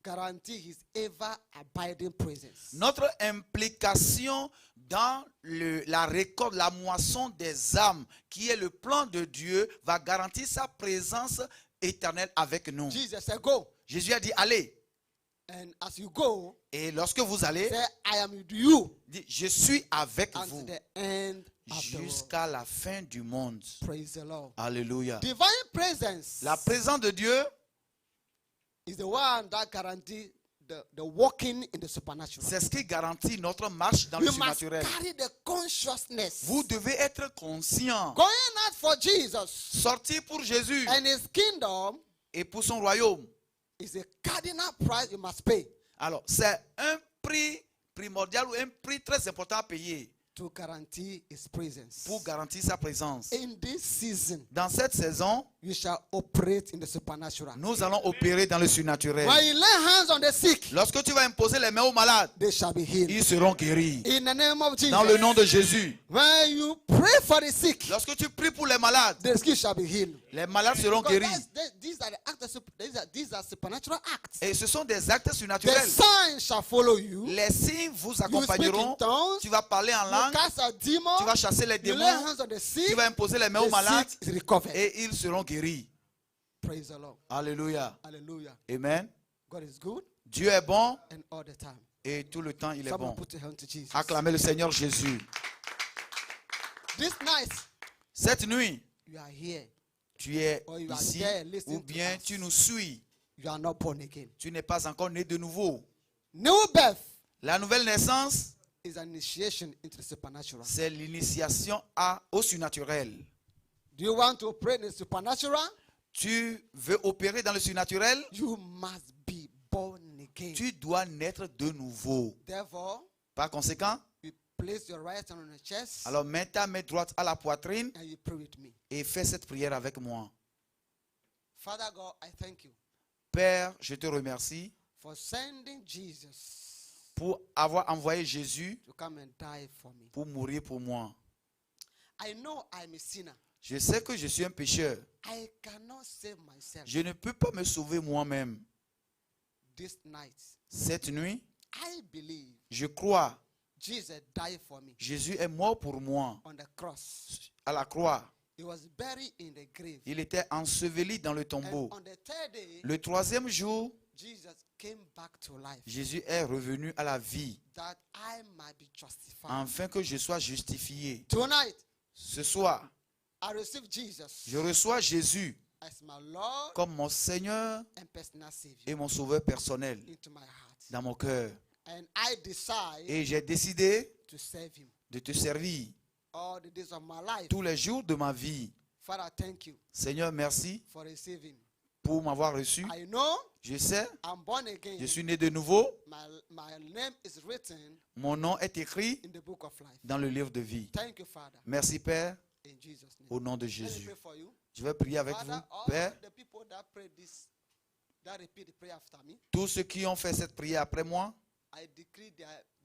guarantee his ever abiding presence. Notre implication dans la récolte, la moisson des âmes, qui est le plan de Dieu, va garantir sa présence éternelle avec nous. Jesus said, go. Jésus a dit, allez. And as you go, Et lorsque vous allez, say, I am with you dit, je suis avec until vous the end of the world. jusqu'à la fin du monde. Praise the Lord. Alléluia. Divine presence La présence de Dieu, is the one that guarantees the walking in the supernatural. c'est ce qui garantit notre marche dans le We must surnaturel. carry the consciousness. Vous devez être conscient. Going out for Jesus Sortir pour Jésus and his kingdom et pour son royaume. is a cardinal price you must pay Alors, c'est un prix primordial ou un prix très important à payer to guarantee his presence. pour garantir sa présence. In this season, Dans cette saison, you shall operate in the supernatural. Nous allons opérer dans le surnaturel. When you lay hands on the sick, Lorsque tu vas imposer les mains aux malades, they shall be healed. ils seront guéris. In the name of Jesus. Dans le nom de Jésus. When you pray for the sick, Lorsque tu pries pour les malades, the sick shall be healed. les malades seront Because guéris. these are the acts of, these are supernatural acts. Et ce sont des actes The surnaturels. signs shall follow you. Les signes vous You speak accompagneront. in tongues. Tu vas parler en You langue. cast a demon. Tu vas chasser les You lay démons. hands on the Tu sick. vas imposer les mains aux The malades. sick is recovered. Et ils seront guéris. Praise the Lord. Alléluia. Hallelujah. Amen. God is good Dieu est bon and all the time. et tout le temps il est Someone bon. put your hand to Jesus. Acclamez le Seigneur Jésus. This night, Cette nuit, you are here. tu es Or you are ici there listening ou bien to us. tu nous suis. You are not born again. Tu n'es pas encore né de nouveau. New birth La nouvelle naissance, is an initiation into the supernatural. c'est l'initiation au surnaturel. Do you want to operate in the supernatural? Tu veux opérer dans le surnaturel, You must be born again. tu dois naître de nouveau. Therefore, Par conséquent, you place your right hand on your chest alors mets ta main droite à la poitrine and you pray with me. et fais cette prière avec moi. Father God, I thank you Père, je te remercie for sending Jesus pour avoir envoyé Jésus to come and die for me. pour mourir pour moi. I know I'm a sinner. Je sais que je suis un pécheur. I cannot save myself. Je ne peux pas me sauver moi-même. This night, Cette nuit, I believe je crois, Jesus died for me Jésus est mort pour moi on the cross. à la croix. He was buried in the grave. Il était enseveli dans le And tombeau. on the third day, Le troisième jour, Jesus came back to life Jésus est revenu à la vie that I might be justified. afin que je sois justifié. Tonight, Ce soir, I receive Jesus je reçois Jésus as my Lord comme mon Seigneur and personal Savior et mon Sauveur personnel into my heart. dans mon cœur. And I decide Et j'ai décidé to serve Him de te servir all the days of my life. tous les jours de ma vie. Father, thank you Seigneur, merci for receiving. pour m'avoir reçu. I know Je sais, I'm born again. je suis né de nouveau. My name is written Mon nom est écrit in the book of life. dans le livre de vie. Thank you, Father, Merci, Père, in Jesus' name. au nom de Let me Jésus. pray for you. Je vais prier avec Father, vous, all Père. the people that pray this, that repeat the prayer after me, Tous ceux qui ont fait cette prière après moi, I decree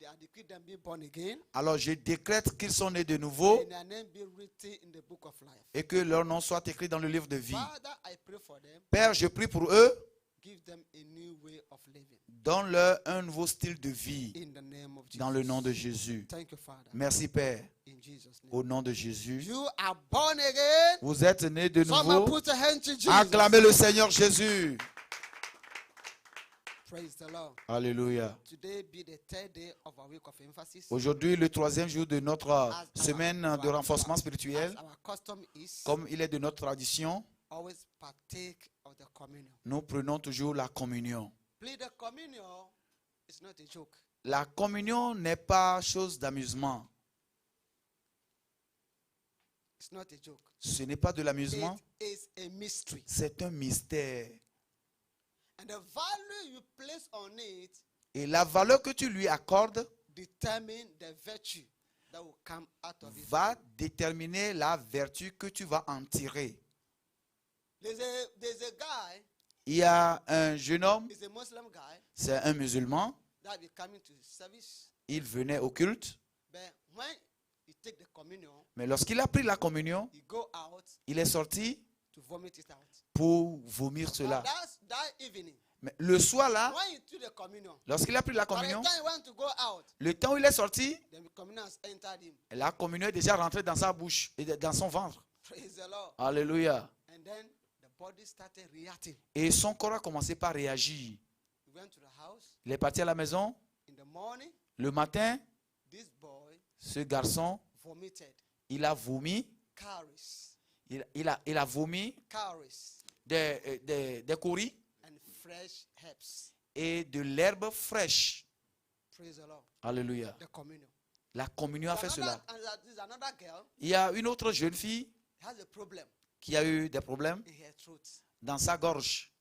I decree them being born again. alors je décrète qu'ils sont nés de nouveau And their name be written in the book of life. et que leur nom soit écrit dans le livre de vie. Father, I pray for them. Père, je prie pour eux, Give them a new way of living. donne-leur un nouveau style de vie In the name of Jesus. dans le nom de Jésus. Thank you, Father. Merci, Père, In Jesus' name. au nom de Jésus. You are born again. Vous êtes nés de Someone nouveau. put a hand to Jesus. Acclamez le Seigneur Jésus. Praise the Lord. Alléluia. Today be the third day of our week of emphasis. Aujourd'hui, le troisième jour de notre As semaine our- de renforcement as spirituel, our custom is, comme il est de notre tradition, always partake of the communion. nous prenons toujours la communion. Please, the communion is not a joke. La communion n'est pas chose d'amusement. It's not a joke. Ce n'est pas de l'amusement, It is a mystery. c'est un mystère. And the value you place on it Et la valeur que tu lui accordes determine the virtue that will come out of it. va déterminer la vertu que tu vas en tirer. There's a guy, Il y a un jeune homme, he's a Muslim guy, c'est un musulman, that be coming to service. il venait au culte, But when he take the communion, mais lorsqu'il a pris la communion, he go out il est sorti to vomit it out. pour vomir Now cela. that evening, Mais le soir là, when he took the communion, lorsqu'il a pris la by the communion, time he went to go out, le temps où il est sorti, the communion has entered him. la communion est déjà rentrée dans sa bouche et dans son ventre. Praise the Lord. Alléluia. And then the body started reacting. Et son corps a commencé par réagir. He went to the house. Il est parti à la maison. In the morning, Le matin, this boy ce garçon, vomited. il a vomi. Carries. Il a vomi Carries. des courris And fresh herbs. et de l'herbe fraîche. Praise the Lord. Alléluia. The communion. La communion a fait cela. There's another girl Il y a une autre jeune fille has a problem qui a eu des problèmes in her throat. dans sa gorge.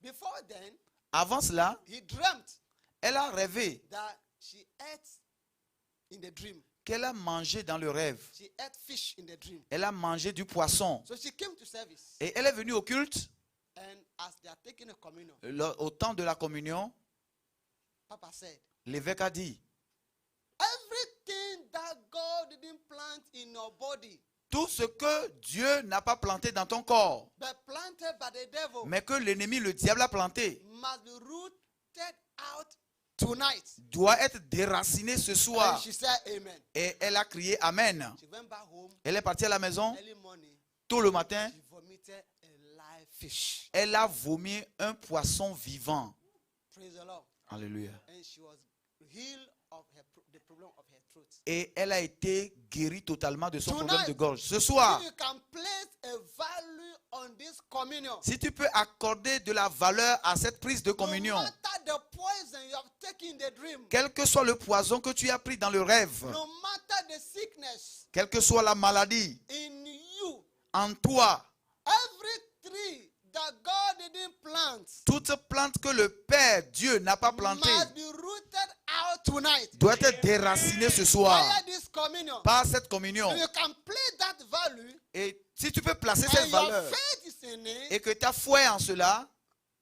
Before then, Avant cela, he dreamt elle a rêvé that she ate in the dream. qu'elle a mangé dans le rêve. She ate fish in the dream. Elle a mangé du poisson. So she came to service. Et elle est venue au culte. And as they are taking a communion, Au temps de la communion, Papa said, l'évêque a dit, everything that God didn't plant in your body, tout ce que Dieu n'a pas planté dans ton corps, but planted by the devil, mais que l'ennemi, le diable, a planté, must be rooted out tonight. doit être déraciné ce And soir. she said, amen. Et elle a crié Amen. She went back home Elle est partie à la maison early morning. tôt le matin. She vomited a live fish. Elle a vomi un poisson vivant. Praise the Lord. Alléluia. And she was healed of the problem of her throat. Et elle a été guérie totalement de son Tonight, problème de gorge. Ce soir, If you can place a value on this communion, si tu peux accorder de la valeur à cette prise de no communion, matter the poison you have taken in the dream, quel que soit le poison que tu as pris dans le rêve, no matter the sickness quelle que soit la maladie in you, en toi, every tree that God didn't plant toute plante que le Père Dieu n'a pas plantée must be rooted out tonight. doit être déracinée ce soir Via this communion, par cette communion. if you can place that value, Et si tu peux placer cette and your valeur faith is in it et que tu as foi en cela,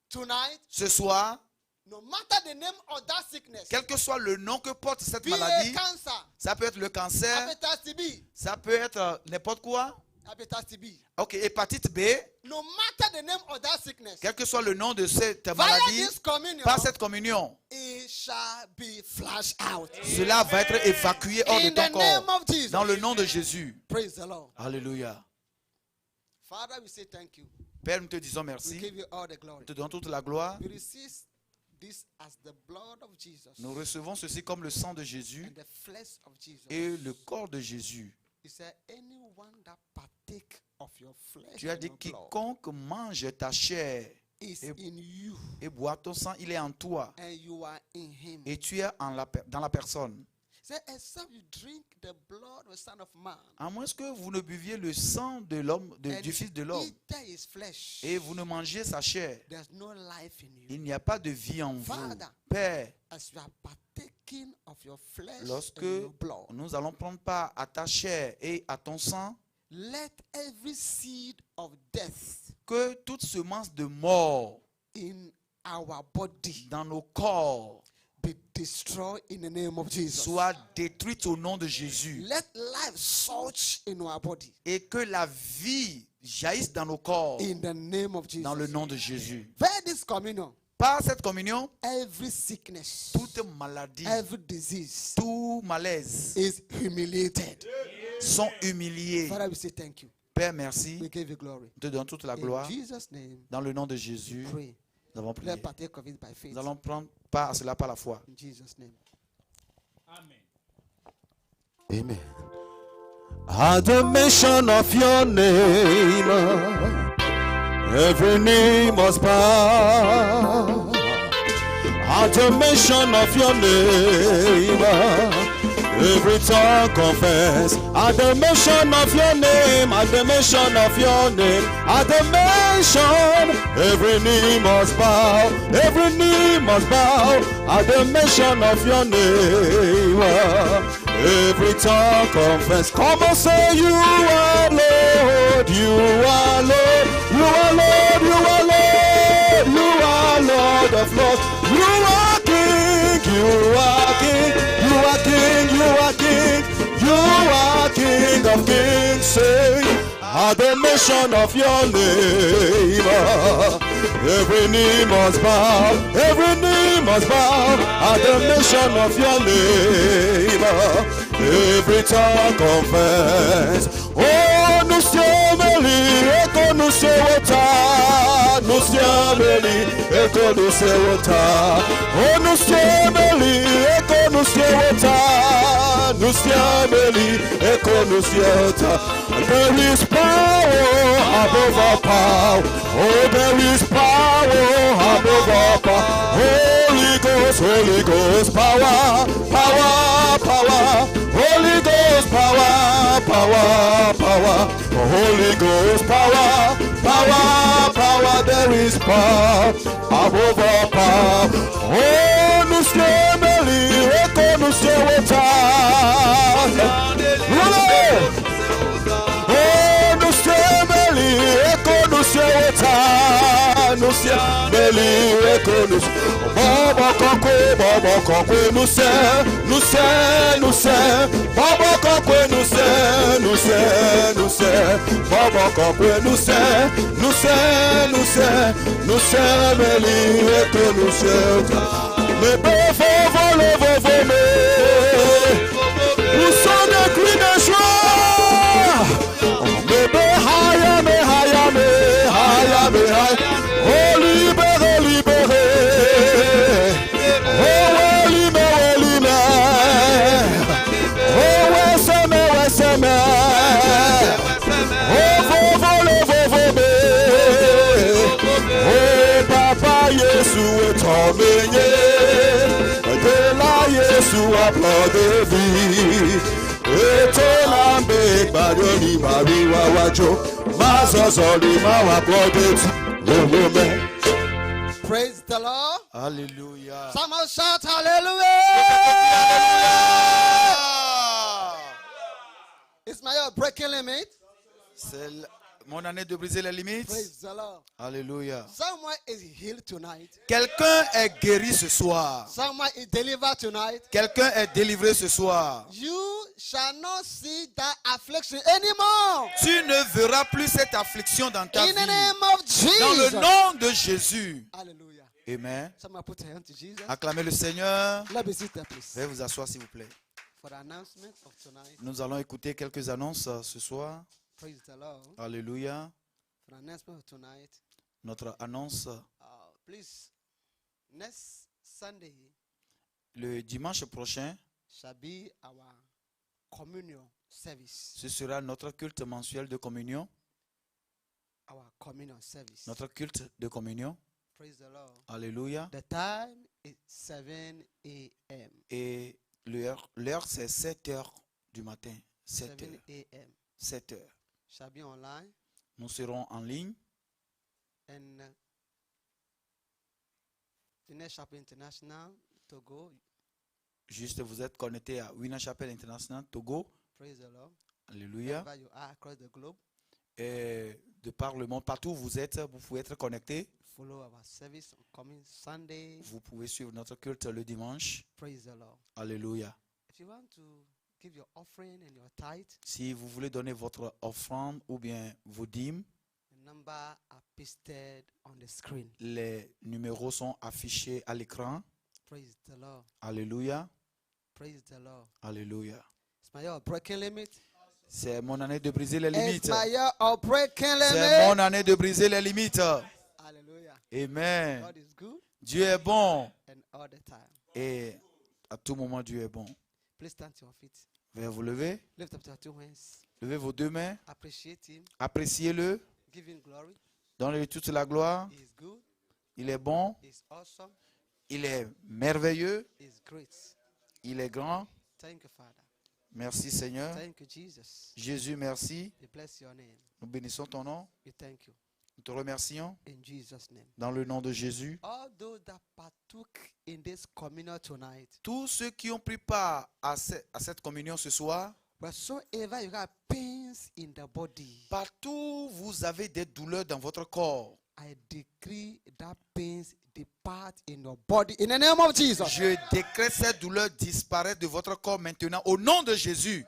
tonight, ce soir, no matter the name of that sickness, quel que soit le nom que porte cette be a maladie, cancer, ça peut être le cancer, hepatitis B, ça peut être n'importe quoi. hepatitis B. Ok, hépatite B, No matter the name of that sickness, quel que soit le nom de cette via maladie, this communion, par cette communion, it shall be flushed out. cela va être évacué hors de In ton the name corps. of Jesus. Dans le nom de Jésus. Praise the Lord. Alléluia. Father, we say thank you. Père, nous te disons We merci. give you all the glory. Nous te donnons toute la gloire. We receive this as the blood of Jesus Nous recevons ceci comme le sang de Jésus and the flesh of Jesus. et le corps de Jésus. He said, anyone that partake of your flesh Tu as and dit, your blood quiconque mange ta chair is et- in you et boit ton sang, il est en toi. and you are in him. Et tu es dans la personne. He said, except you drink the blood of the Son of Man À moins que vous ne buviez le sang de l'homme, and du Fils de l'homme, eat his flesh, et vous ne mangiez sa chair, there's no life in you. il n'y a pas de vie en vous. Father, Père, as you are partaking of your flesh lorsque and your blood, nous allons prendre part à ta chair et à ton sang, let every seed of death que toute semence de mort in our body dans nos corps be destroyed in the name of Jesus. soit détruite au nom de Jésus. Let life surge in our body Et que la vie jaillisse dans nos corps in the name of Jesus. dans le nom de Jésus. By this communion, Par cette communion, every sickness, toute maladie, every disease tout malaise is humiliated. sont humiliés. Father, we say thank you. Père, merci. We give you glory. Nous te donnons toute la In gloire. Jesus' name, Dans le nom de Jésus, pray. nous avons prié. Let's partake of it by faith. Nous allons prendre part à cela par la foi. In Jesus' name. Amen. At the mention of your name, every knee must bow. At the mention of your name, every tongue confess. At the mention of your name, at the mention of your name, at the mention, every knee must bow. Every knee must bow. At the mention of your name, every tongue confess. Come on, say you are Lord, you are Lord, you are Lord, you are Lord, you are Lord of Lords. You are King, you are King, you are King, you are King, you are King of Kings. Say, at the mention of your name, every knee must bow, every knee must bow. At the mention of your name, every tongue confess. Oh, nous sommes élus et que nous sommes nous sommes élus et que nous sommes oh, nous sommes élus et que nous sommes nous sommes élus et que nous sommes. There is power above all power. Oh, there is power above all power. Holy Ghost, power, power, power. Holy Ghost, power, power, power. Holy Ghost, power, power, power. There is power above all power. Oh, nous sommes élus et que nous sommes que nous Baba Kakwe nous c'est, nous c'est, nous c'est. Baba Kakwe nous c'est, nous c'est, nous c'est. Baba Kakwe nous c'est, nous c'est, nous c'est. Nous c'est, mais lui que nous c'est. Mais befo vole mais nous sommes des cris de joie. Bébé haya me haya me haya me haya. Oh libéré libéré. Oh libéré. Oh ouais Oh vole me. Oh papa Yesu est emmené. De la Yesu a plein de vie. Et te lambe badoni mari wawajo. Mazazoli mawa blode. Praise the Lord. Alléluia. Someone shout hallelujah. It's my year of breaking limit. C'est mon année de briser les limites. Praise the Lord. Alléluia. Someone is healed tonight. Quelqu'un est guéri ce soir. Someone is delivered tonight. Quelqu'un est délivré ce soir. You shall not see that affliction anymore. Tu ne verras plus cette affliction dans ta In vie. the name of Jesus. Dans le nom de Jésus. Hallelujah. Amen. Someone put a hand to Jesus. Acclamez le Seigneur. Let me sit there, please. Veuillez vous asseoir s'il vous plaît. For the announcement of tonight. Nous allons écouter quelques annonces ce soir. Praise the Lord. Alléluia. For the announcement of tonight. Notre annonce Please, next Sunday le dimanche prochain, shall be our communion service. ce sera notre culte mensuel de communion. Our communion service. Notre culte de communion. Praise the Lord. Alléluia. The time is 7 a.m. Et l'heure c'est 7 heures du matin. 7 7 heures. a.m. 7 heures. Shall be online Nous serons en ligne. and Winner Chapel International, Togo. Juste vous êtes connecté à Winner Chapel International Togo. Praise the Lord. Alléluia. Wherever you are across the globe, Et de par le monde, partout où vous êtes, vous pouvez être connecté. follow our service on coming Sunday. Vous pouvez suivre notre culte le dimanche. Praise the Lord. Alléluia. If you want to give your offering and your tithe, Si vous voulez donner votre offrande ou bien vos dîmes, the number are pasted on the screen. les numéros sont affichés à l'écran. Praise the Lord. Alléluia. Praise the Lord. Alléluia. It's my year of breaking limit. C'est mon année de briser les It's limites. my year of breaking C'est limit. mon année de briser les limites. Hallelujah. Amen. God is good Dieu est bon. and all the time. Et à tout moment, Dieu est bon. Please stand to your feet. Veuillez vous lever. Lift up your two hands. Levez vos deux mains. Appreciate Him. Appréciez-le. Give Him glory. Donnez-lui toute la gloire. He is good. Il est bon. He is awesome. Il est merveilleux. He is great. Il est grand. Thank you, Father. Merci Seigneur. Thank you, Jesus. Jésus, merci. We bless your name. Nous bénissons ton nom. We thank you. Nous te remercions In Jesus' name. dans le nom de Jésus. All those that partook in this communion tonight, Tous ceux qui ont pris part à cette communion ce soir, whatsoever you have pains in the body, partout vous avez des douleurs dans votre corps, I decree that pains depart in your body in the name of Jesus. je décrète cette douleur disparaître de votre corps maintenant au nom de Jésus.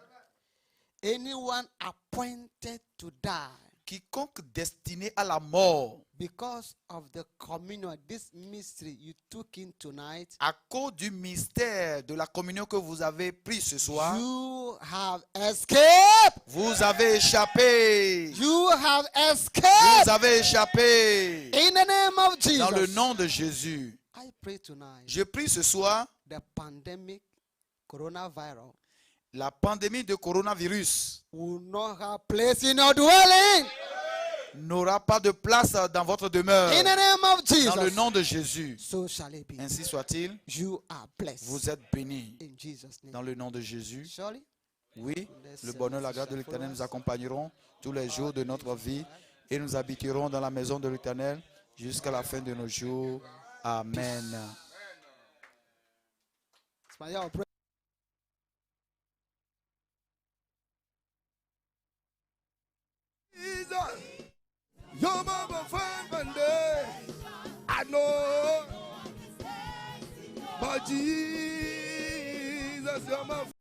Anyone appointed to die Quiconque destiné à la mort because of the communion, this mystery you took in tonight, à cause du mystère de la communion que vous avez pris ce soir, you have escaped. vous avez échappé. You have Vous escaped avez échappé. in the name of Jesus. Dans le nom de Jésus. I pray tonight Je prie ce soir, the pandemic coronavirus la pandémie de coronavirus will not have place in your dwelling n'aura pas de place dans votre demeure. in the name of Jesus. Dans le nom de Jésus. So shall it be. Ainsi soit-il. You are blessed Vous êtes bénis. in Jesus' name. Dans le nom de Jésus. Surely, Oui, le bonheur et la grâce de l'Éternel nous accompagneront tous les jours de notre vie et nous habiterons dans la maison de l'Éternel jusqu'à la fin de nos jours. Amen. it's my year of prayer. Your mama fine one day. I know Jesus, you're my